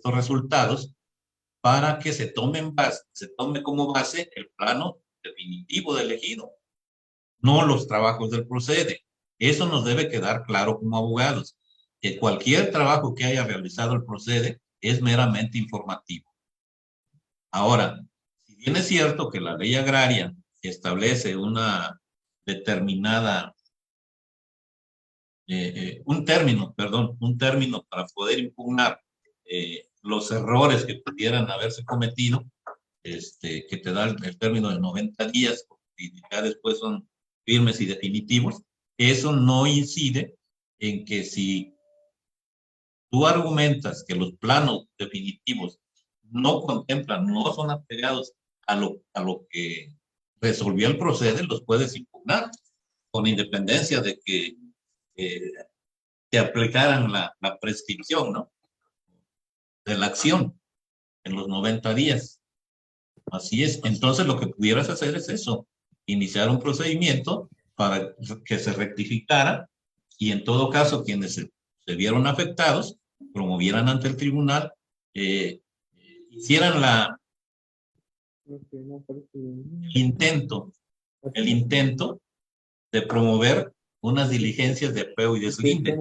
[SPEAKER 1] resultados para que se tome como base el plano definitivo del ejido, no los trabajos del procede. Eso nos debe quedar claro como abogados, que cualquier trabajo que haya realizado el procede es meramente informativo. Ahora, si bien es cierto que la ley agraria establece una determinada, un término para poder impugnar los errores que pudieran haberse cometido, que te da el término de 90 días, y ya después son firmes y definitivos, eso no incide en que si tú argumentas que los planos definitivos no contemplan, no son apegados a lo que resolvió el proceder, los puedes impugnar, con independencia de que te aplicaran la prescripción, ¿no?, de la acción en los 90 días. Así es. Entonces lo que pudieras hacer es eso, iniciar un procedimiento para que se rectificara, y en todo caso quienes se vieron afectados promovieran ante el tribunal, hicieran el intento de promover unas diligencias de apeo y deslinde.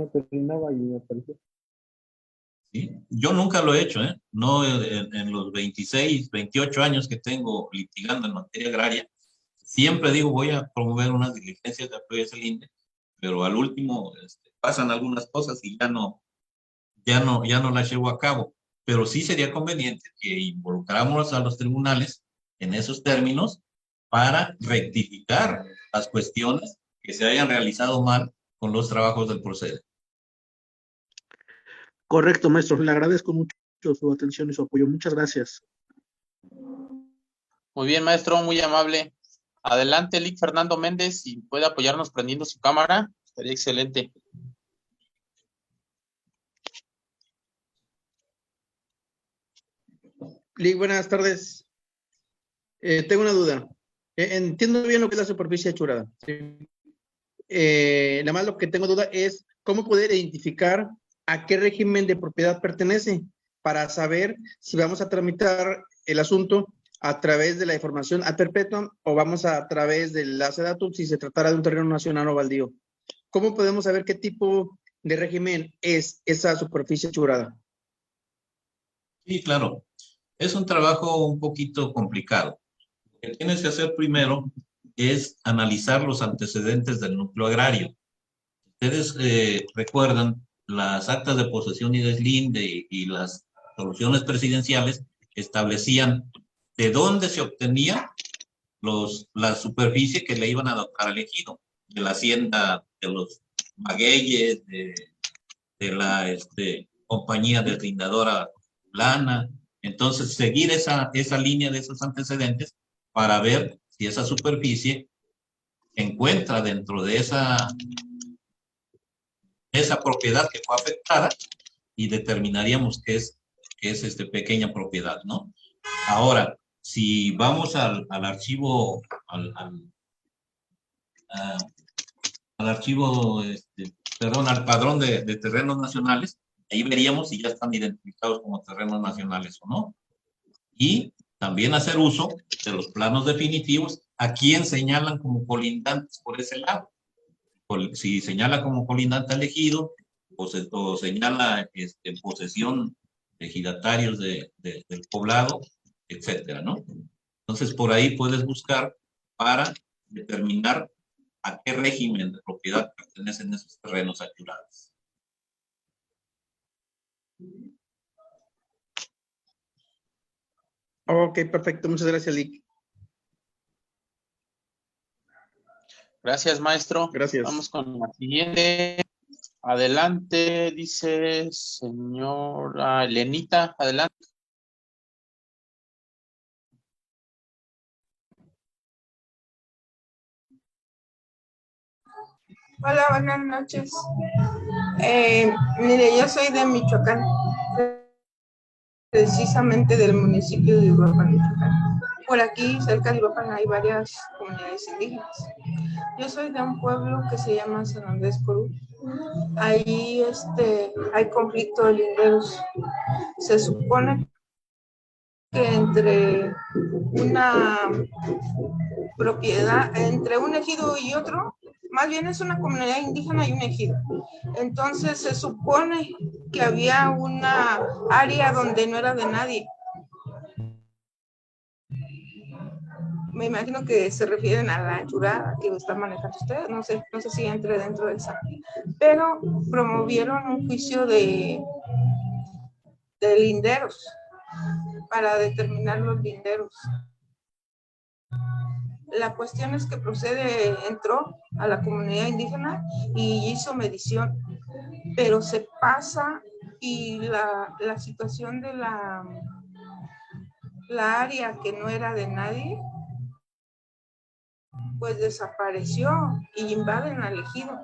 [SPEAKER 1] ¿Sí? Yo nunca lo he hecho, ¿eh? No, en los 26, 28 años que tengo litigando en materia agraria, siempre digo voy a promover unas diligencias de apeo y deslinde, pero al último pasan algunas cosas y ya no las llevo a cabo. Pero sí sería conveniente que involucráramos a los tribunales en esos términos para rectificar las cuestiones que se hayan realizado mal con los trabajos del proceder.
[SPEAKER 3] Correcto, maestro. Le agradezco mucho su atención y su apoyo. Muchas gracias.
[SPEAKER 2] Muy bien, maestro, muy amable. Adelante, Lic Fernando Méndez, si puede apoyarnos prendiendo su cámara, estaría excelente.
[SPEAKER 5] Lic, buenas tardes. Tengo una duda. Entiendo bien lo que es la superficie achurada. ¿Sí? Nada más lo que tengo duda es cómo poder identificar a qué régimen de propiedad pertenece para saber si vamos a tramitar el asunto a través de la información ad perpetuum o vamos a través del SEDATU si se tratara de un terreno nacional o baldío. ¿Cómo podemos saber qué tipo de régimen es esa superficie achurada?
[SPEAKER 1] Sí, claro. Es un trabajo un poquito complicado. Lo que tienes que hacer primero es analizar los antecedentes del núcleo agrario. Ustedes recuerdan las actas de posesión y deslinde y las resoluciones presidenciales establecían de dónde se obtenía la superficie que le iban a dotar al ejido, de la hacienda de los magueyes, de la compañía deslindadora Lana. Entonces, seguir esa línea de esos antecedentes para ver si esa superficie se encuentra dentro de esa propiedad que fue afectada, y determinaríamos que es pequeña propiedad, ¿no? Ahora, si vamos al archivo, al archivo, perdón, al padrón de terrenos nacionales, ahí veríamos si ya están identificados como terrenos nacionales o no. Y también hacer uso de los planos definitivos a quien señalan como colindantes por ese lado. Si señala como colindante al ejido o señala en posesión ejidatarios del poblado, etcétera, ¿no? Entonces, por ahí puedes buscar para determinar a qué régimen de propiedad pertenecen esos terrenos achurados.
[SPEAKER 5] Ok, perfecto. Muchas gracias, Lick.
[SPEAKER 2] Gracias, maestro.
[SPEAKER 5] Gracias.
[SPEAKER 2] Vamos con la siguiente. Adelante, dice señora Elenita. Adelante.
[SPEAKER 6] Hola, buenas noches. Mire, yo soy de Michoacán, precisamente del municipio de Uruapan, Michoacán. Por aquí, cerca de Uruapan, hay varias comunidades indígenas. Yo soy de un pueblo que se llama San Andrés Corú. Ahí hay conflicto de linderos. Se supone que entre una propiedad, entre un ejido y otro, más bien es una comunidad indígena y un ejido. Entonces se supone que había una área donde no era de nadie. Me imagino que se refieren a la achurada que están manejando ustedes, no sé si entre dentro de esa. Pero promovieron un juicio de linderos para determinar los linderos. La cuestión es que Procede entró a la comunidad indígena y hizo medición, pero se pasa y la situación de la área que no era de nadie, pues desapareció y invaden al ejido.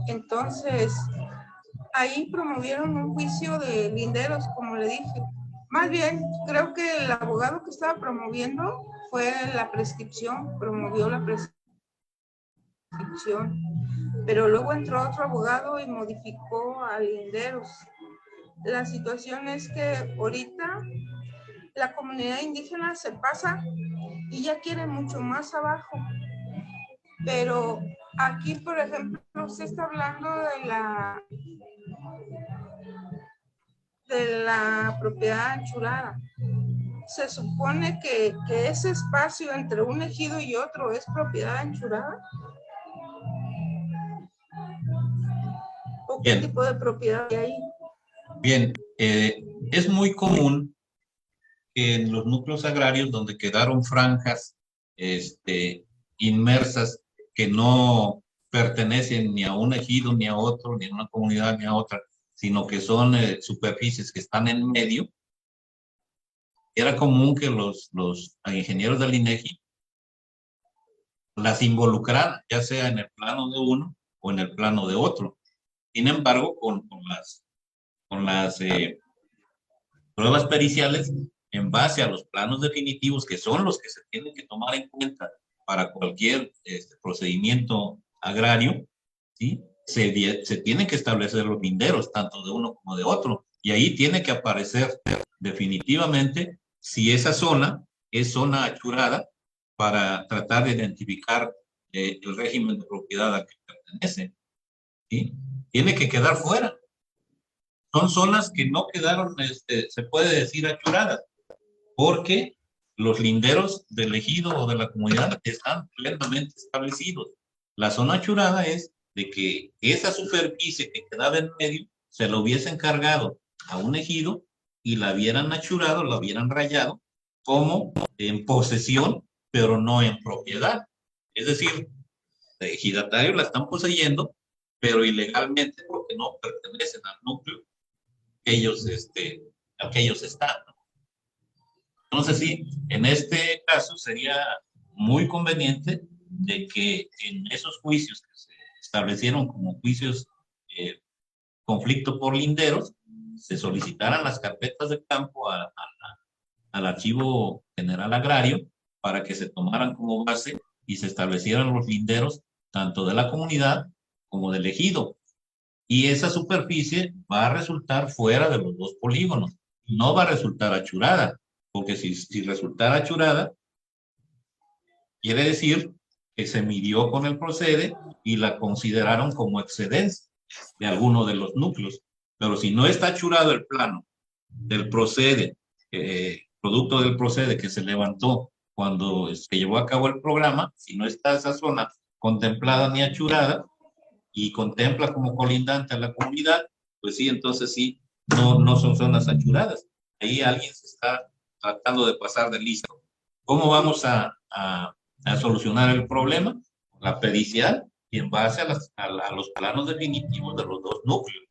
[SPEAKER 6] Entonces, ahí promovieron un juicio de linderos, como le dije. Más bien, creo que el abogado que estaba promoviendo fue la prescripción, promovió la prescripción, pero luego entró otro abogado y modificó a linderos. La situación es que ahorita la comunidad indígena se pasa y ya quiere mucho más abajo. Pero aquí, por ejemplo, se está hablando de la propiedad anchurada. Se supone que ese espacio entre un ejido y otro es propiedad anchurada. ¿O qué tipo de propiedad hay ahí?
[SPEAKER 1] Bien, es muy común que en los núcleos agrarios donde quedaron franjas inmersas que no pertenecen ni a un ejido, ni a otro, ni a una comunidad, ni a otra, sino que son superficies que están en medio, era común que los ingenieros del INEGI las involucraran, ya sea en el plano de uno o en el plano de otro. Sin embargo, con las pruebas periciales, en base a los planos definitivos, que son los que se tienen que tomar en cuenta para cualquier procedimiento agrario, ¿sí? Se tienen que establecer los linderos, tanto de uno como de otro, y ahí tiene que aparecer definitivamente si esa zona es zona achurada para tratar de identificar el régimen de propiedad al que pertenece, ¿sí? Tiene que quedar fuera. Son zonas que no quedaron, se puede decir, achuradas, porque los linderos del ejido o de la comunidad están plenamente establecidos. La zona achurada es de que esa superficie que quedaba en medio se lo hubiesen cargado a un ejido y la hubieran achurado, la hubieran rayado como en posesión, pero no en propiedad. Es decir, el ejidatario la están poseyendo, pero ilegalmente porque no pertenecen al núcleo que ellos están. Entonces, sí, en este caso sería muy conveniente de que en esos juicios que se establecieron como juicios conflicto por linderos, se solicitaran las carpetas de campo al Archivo General Agrario para que se tomaran como base y se establecieran los linderos tanto de la comunidad como del ejido. Y esa superficie va a resultar fuera de los dos polígonos. No va a resultar achurada, porque si resultara achurada, quiere decir que se midió con el Procede y la consideraron como excedencia de alguno de los núcleos. Pero si no está achurado el plano del procede, producto del procede que se levantó cuando se llevó a cabo el programa, si no está esa zona contemplada ni achurada y contempla como colindante a la comunidad, pues sí, entonces sí, no son zonas achuradas. Ahí alguien se está tratando de pasar de listo. ¿Cómo vamos a solucionar el problema? La pericial y en base a los planos definitivos de los dos núcleos,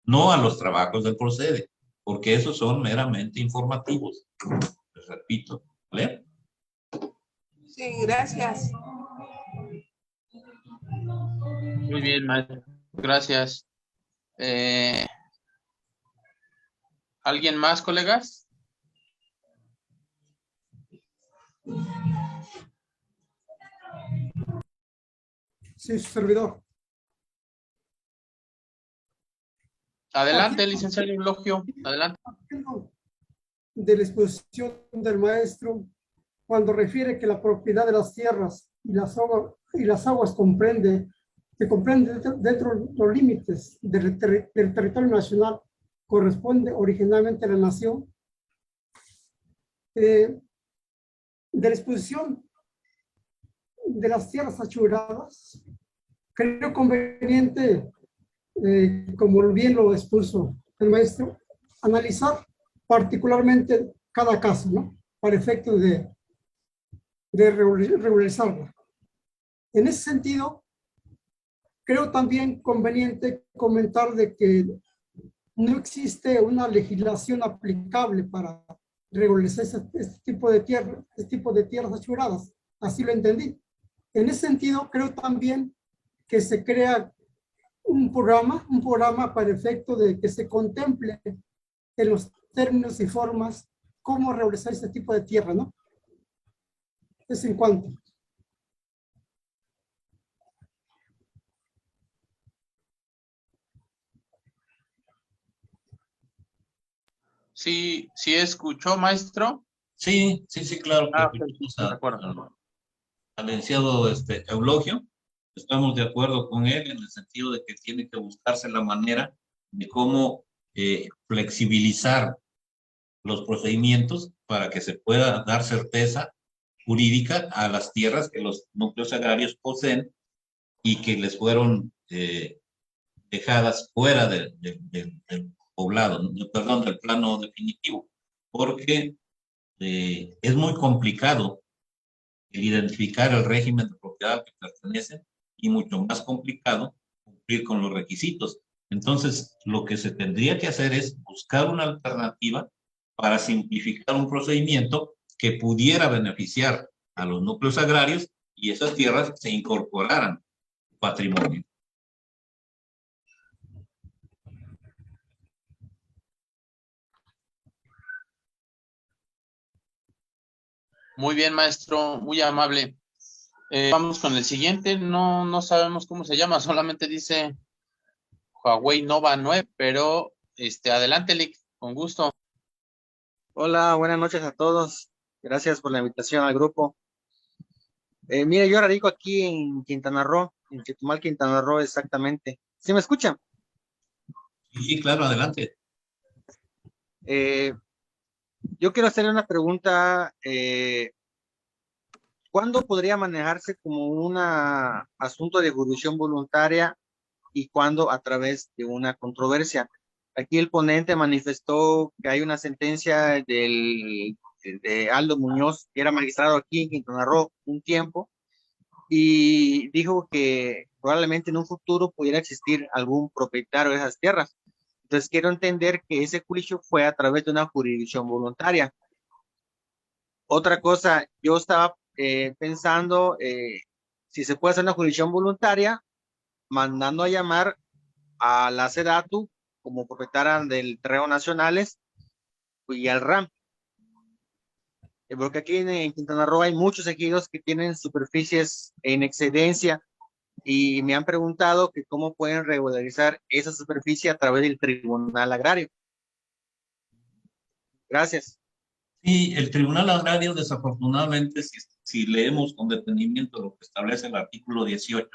[SPEAKER 1] no a los trabajos del procede, porque esos son meramente informativos. Les repito, ¿vale?
[SPEAKER 6] Sí, gracias.
[SPEAKER 2] Muy bien, maestro. Gracias. ¿Alguien más, colegas?
[SPEAKER 7] Sí, su servidor.
[SPEAKER 2] Adelante, licenciado Eulogio. Adelante.
[SPEAKER 7] De la exposición del maestro, cuando refiere que la propiedad de las tierras y las aguas que comprende dentro de los límites del territorio nacional, corresponde originalmente a la nación. De la exposición de las tierras achuradas, creo conveniente, como bien lo expuso el maestro, analizar particularmente cada caso, ¿no? Para efectos de regularizarla. En ese sentido, creo también conveniente comentar de que no existe una legislación aplicable para regularizar este tipo de tierras achuradas. Así lo entendí. En ese sentido, creo también que se crea un programa para efecto de que se contemple en los términos y formas cómo regularizar este tipo de tierra, ¿no? Es en cuanto.
[SPEAKER 2] Sí, sí escuchó, maestro.
[SPEAKER 1] Sí, claro que
[SPEAKER 2] Ok, de acuerdo.
[SPEAKER 1] al licenciado Eulogio, estamos de acuerdo con él en el sentido de que tiene que buscarse la manera de cómo flexibilizar los procedimientos para que se pueda dar certeza jurídica a las tierras que los núcleos agrarios poseen y que les fueron dejadas fuera del poblado, perdón, del plano definitivo, porque es muy complicado el identificar el régimen de propiedad al que pertenecen y mucho más complicado cumplir con los requisitos. Entonces, lo que se tendría que hacer es buscar una alternativa para simplificar un procedimiento que pudiera beneficiar a los núcleos agrarios y esas tierras se incorporaran al patrimonio.
[SPEAKER 2] Muy bien, maestro, muy amable. Vamos con el siguiente. No sabemos cómo se llama, solamente dice Huawei Nova 9, pero adelante, Lick, con gusto.
[SPEAKER 8] Hola, buenas noches a todos. Gracias por la invitación al grupo. Mire, yo radico aquí en Quintana Roo, en Chetumal, Quintana Roo, exactamente. ¿Sí me escuchan?
[SPEAKER 1] Sí, claro, adelante.
[SPEAKER 8] Yo quiero hacerle una pregunta. ¿Cuándo podría manejarse como un asunto de jurisdicción voluntaria y cuándo a través de una controversia? Aquí el ponente manifestó que hay una sentencia de Aldo Muñoz, que era magistrado aquí en Quintana Roo un tiempo, y dijo que probablemente en un futuro pudiera existir algún propietario de esas tierras. Entonces quiero entender que ese juicio fue a través de una jurisdicción voluntaria. Otra cosa, yo estaba pensando si se puede hacer una jurisdicción voluntaria, mandando a llamar a la SEDATU como propietaria del terreno nacionales y al RAM. Porque aquí en Quintana Roo hay muchos ejidos que tienen superficies en excedencia y me han preguntado que cómo pueden regularizar esa superficie a través del Tribunal Agrario. Gracias.
[SPEAKER 1] Sí, el Tribunal Agrario, desafortunadamente, si leemos con detenimiento lo que establece el artículo 18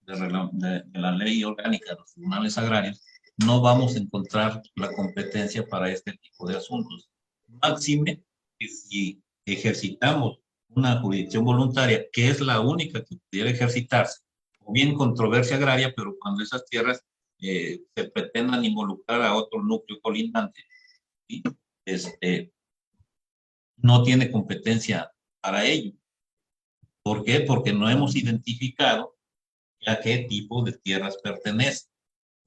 [SPEAKER 1] de la Ley Orgánica de los Tribunales Agrarios, no vamos a encontrar la competencia para este tipo de asuntos. Máxime que si ejercitamos una jurisdicción voluntaria, que es la única que pudiera ejercitarse, o bien controversia agraria, pero cuando esas tierras se pretendan involucrar a otro núcleo colindante, ¿sí? No tiene competencia para ello. ¿Por qué? Porque no hemos identificado a qué tipo de tierras pertenece.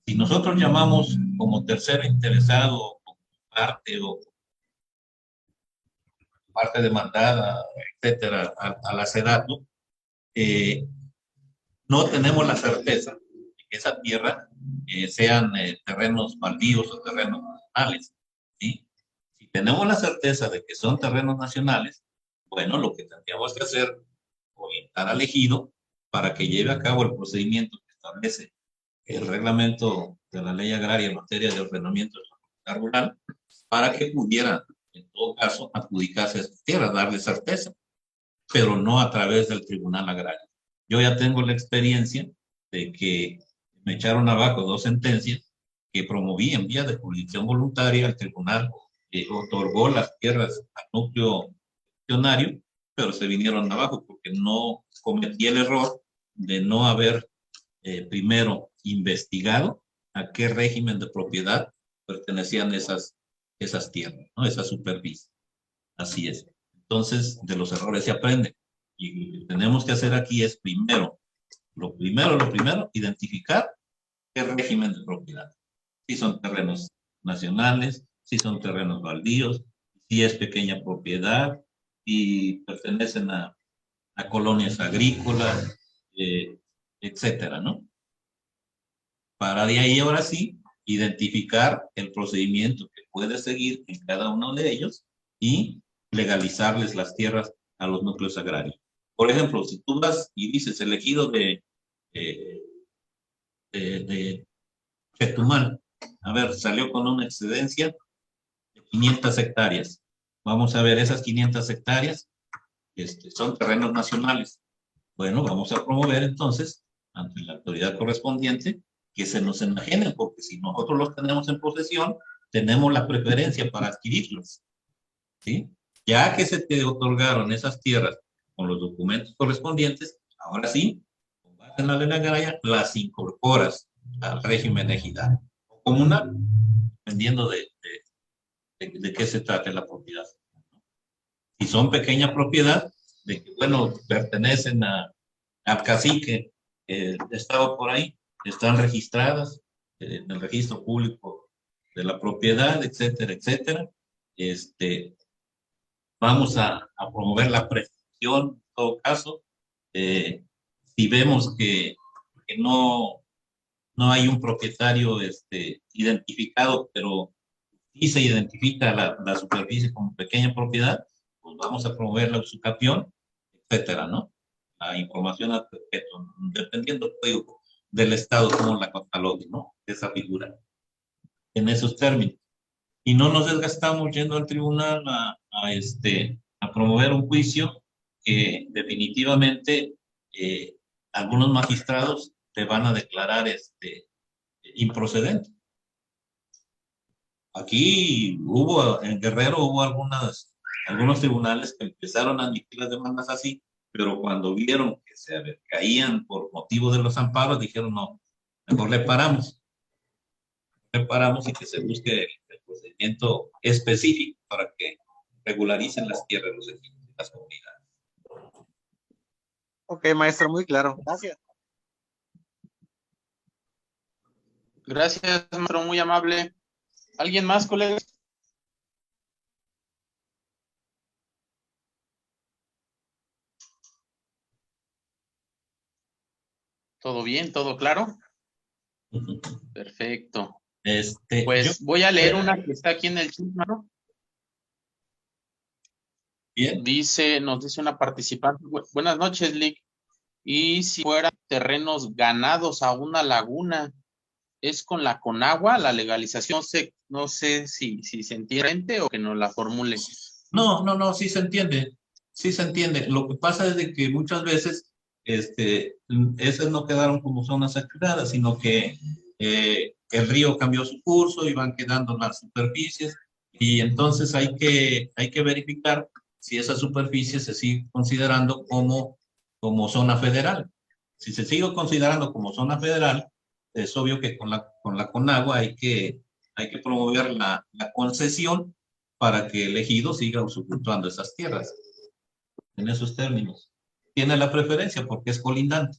[SPEAKER 1] Si nosotros llamamos como tercero interesado, como parte o parte demandada, etcétera, a la SEDATU, no tenemos la certeza de que esa tierra sean terrenos baldíos o terrenos nacionales, ¿sí? Si tenemos la certeza de que son terrenos nacionales, bueno, lo que tendríamos que hacer es orientar al ejido para que lleve a cabo el procedimiento que establece el reglamento de la ley agraria en materia de ordenamiento de la propiedad rural, para que pudieran, en todo caso, adjudicarse esas tierras, darle certeza, pero no a través del tribunal agrario. Yo ya tengo la experiencia de que me echaron abajo 2 sentencias que promoví en vía de jurisdicción voluntaria al tribunal, otorgó las tierras al núcleo accionario, pero se vinieron abajo porque no cometí el error de no haber primero investigado a qué régimen de propiedad pertenecían esas tierras, ¿no? Esa superficie. Así es. Entonces, de los errores se aprende. Y lo que tenemos que hacer aquí es lo primero, identificar qué régimen de propiedad. Si son terrenos nacionales, si son terrenos baldíos, si es pequeña propiedad, si pertenecen a colonias agrícolas, etcétera, ¿no? Para de ahí, ahora sí, identificar el procedimiento que puede seguir en cada uno de ellos y legalizarles las tierras a los núcleos agrarios. Por ejemplo, si tú vas y dices el ejido de Chetumal, a ver, salió con una excedencia de 500 hectáreas. Vamos a ver, esas 500 hectáreas son terrenos nacionales. Bueno, vamos a promover entonces, ante la autoridad correspondiente, que se nos enajenen, porque si nosotros los tenemos en posesión, tenemos la preferencia para adquirirlos, ¿sí? Ya que se te otorgaron esas tierras con los documentos correspondientes, ahora sí, con base en la ley agraria, las incorporas al régimen ejidal o comunal, dependiendo de qué se trate la propiedad. Si son pequeña propiedad, de que, bueno, pertenecen al cacique, estaba por ahí, están registradas en el registro público de la propiedad, etcétera, etcétera. Vamos a promover la prescripción en todo caso. Si vemos que no hay un propietario identificado, pero sí se identifica la superficie como pequeña propiedad, pues vamos a promover la usucapión, etcétera, ¿no? La información al respecto, dependiendo del estado como la catalogue, ¿no? Esa figura, en esos términos. Y no nos desgastamos yendo al tribunal a promover un juicio que definitivamente algunos magistrados te van a declarar improcedente. Aquí en Guerrero hubo algunos tribunales que empezaron a admitir las demandas así, pero cuando vieron que se caían por motivo de los amparos, dijeron no, mejor le paramos y que se busque el procedimiento específico para que regularicen las tierras de los ejidos y las comunidades.
[SPEAKER 8] Ok, maestro, muy claro. Gracias.
[SPEAKER 2] Gracias, maestro, muy amable. ¿Alguien más, colega? ¿Todo bien? ¿Todo claro? Perfecto. Pues voy a leer una que está aquí en el chat, ¿no?
[SPEAKER 1] Bien.
[SPEAKER 2] Nos dice una participante, buenas noches, Lick. Y si fueran terrenos ganados a una laguna, ¿es con la Conagua la legalización? No sé si se entiende o que nos la formule.
[SPEAKER 1] No, sí se entiende. Sí se entiende. Lo que pasa es de que muchas veces esas no quedaron como zonas sagradas, sino que el río cambió su curso y van quedando las superficies, y entonces hay que verificar si esa superficie se sigue considerando como zona federal. Si se sigue considerando como zona federal, es obvio que con la Conagua hay que promover la concesión para que el ejido siga usufructuando esas tierras. En esos términos. Tiene la preferencia porque es colindante.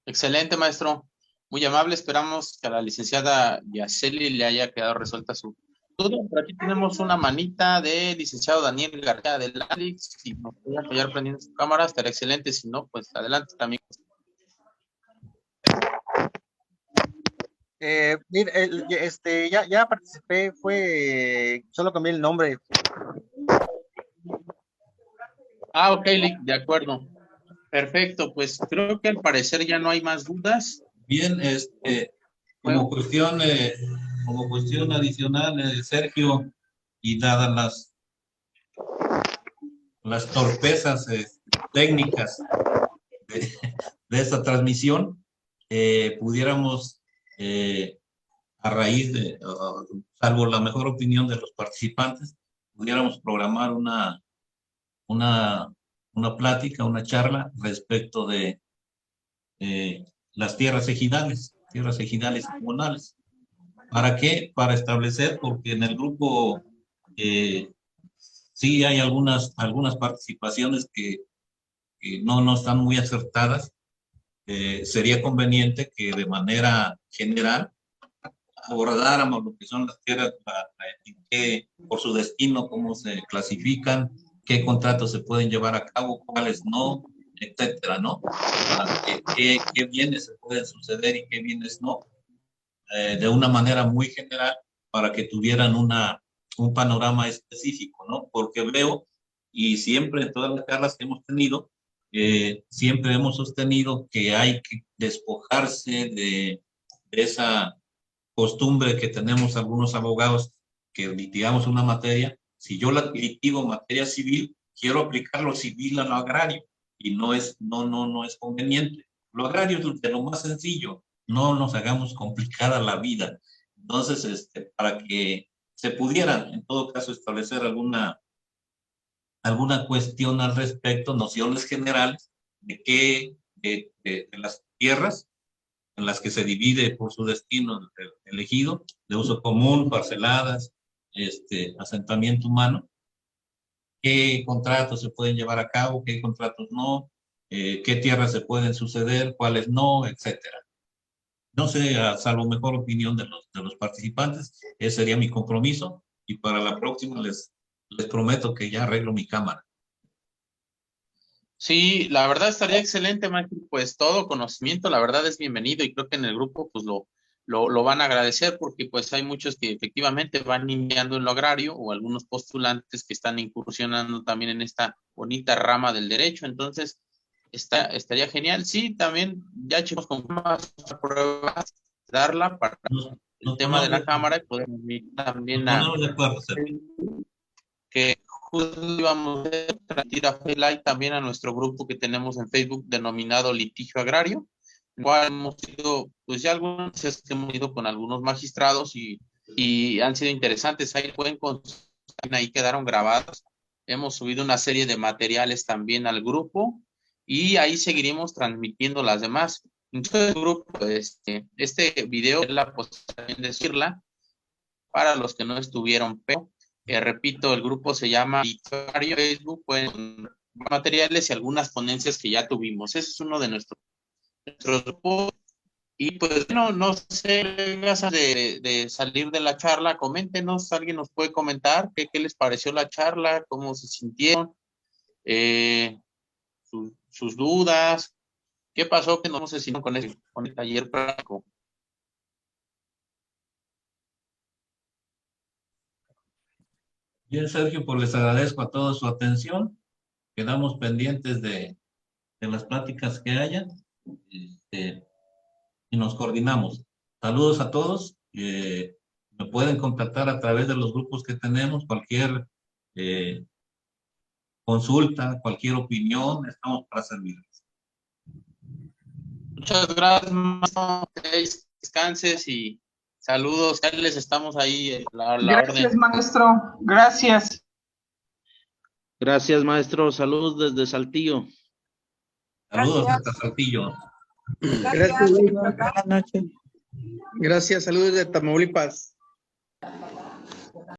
[SPEAKER 2] Excelente, maestro. Muy amable. Esperamos que a la licenciada Yaceli le haya quedado resuelta su duda. Por aquí tenemos una manita del licenciado Daniel García del Alex. Si nos puede apoyar prendiendo su cámara, estará excelente. Si no, pues adelante también.
[SPEAKER 8] Mire, ya participé, solo cambié el nombre.
[SPEAKER 2] Ah, ok, de acuerdo. Perfecto, pues creo que al parecer ya no hay más dudas.
[SPEAKER 1] Bien, como cuestión adicional, Sergio, y dadas las torpezas técnicas de esta transmisión, pudiéramos, a raíz de, salvo la mejor opinión de los participantes, pudiéramos programar una plática, una charla respecto de las tierras ejidales comunales. ¿Para qué? Para establecer, porque en el grupo sí hay algunas participaciones que no están muy acertadas. Sería conveniente que de manera general abordáramos lo que son las tierras, por su destino, cómo se clasifican, qué contratos se pueden llevar a cabo, cuáles no, etcétera, ¿no? Qué bienes se pueden suceder y qué bienes no, de una manera muy general, para que tuvieran un panorama específico, ¿no? Porque veo, y siempre en todas las charlas que hemos tenido, siempre hemos sostenido que hay que despojarse de esa costumbre que tenemos algunos abogados que litigamos una materia. Si yo la litigo materia civil, quiero aplicar lo civil a lo agrario, y no es conveniente. Lo agrario es de lo más sencillo, no nos hagamos complicada la vida. Entonces, para que se pudiera, en todo caso, establecer alguna cuestión al respecto, nociones generales de las tierras en las que se divide por su destino elegido, de uso común, parceladas, asentamiento humano, qué contratos se pueden llevar a cabo, qué contratos no, qué tierras se pueden suceder, cuáles no, etcétera. No sé, salvo mejor opinión de los participantes, ese sería mi compromiso, y para la próxima les prometo que ya arreglo mi cámara.
[SPEAKER 2] Sí, la verdad estaría excelente, maestro. Pues todo conocimiento, la verdad, es bienvenido, y creo que en el grupo pues lo van a agradecer, porque pues hay muchos que efectivamente van iniciando en lo agrario, o algunos postulantes que están incursionando también en esta bonita rama del derecho. Entonces, estaría genial. Sí, también ya chicos, con más pruebas, darla para el tema de la cámara, y podemos ir también a que justo íbamos a tirar like también a nuestro grupo que tenemos en Facebook denominado Litigio Agrario, en el cual hemos ido, pues ya algunas veces que hemos ido con algunos magistrados y han sido interesantes. Ahí pueden consultar, ahí quedaron grabados. Hemos subido una serie de materiales también al grupo, y ahí seguiremos transmitiendo las demás. Entonces, el grupo, este video es la posibilidad de decirla para los que no estuvieron, pero repito, el grupo se llama Litigio Facebook, pueden materiales y algunas ponencias que ya tuvimos. Ese es uno de nuestros grupos. Y pues bueno, no sé, de salir de la charla, coméntenos, alguien nos puede comentar qué les pareció la charla, cómo se sintieron, sus dudas, qué pasó, que no se sintieron con el taller práctico.
[SPEAKER 1] Bien, Sergio, pues les agradezco a todos su atención. Quedamos pendientes de las pláticas que haya, y nos coordinamos. Saludos a todos. Me pueden contactar a través de los grupos que tenemos. Cualquier consulta, cualquier opinión, estamos para servirles.
[SPEAKER 2] Muchas gracias, maestro. Descanses y saludos. Ya les estamos ahí la
[SPEAKER 9] Gracias,
[SPEAKER 2] orden.
[SPEAKER 9] maestro. Gracias.
[SPEAKER 3] Gracias, maestro. Saludos desde Saltillo.
[SPEAKER 1] Saludos
[SPEAKER 6] Gracias.
[SPEAKER 1] hasta Saltillo.
[SPEAKER 5] Gracias.
[SPEAKER 6] Buenas noches.
[SPEAKER 5] Gracias, saludos de Tamaulipas.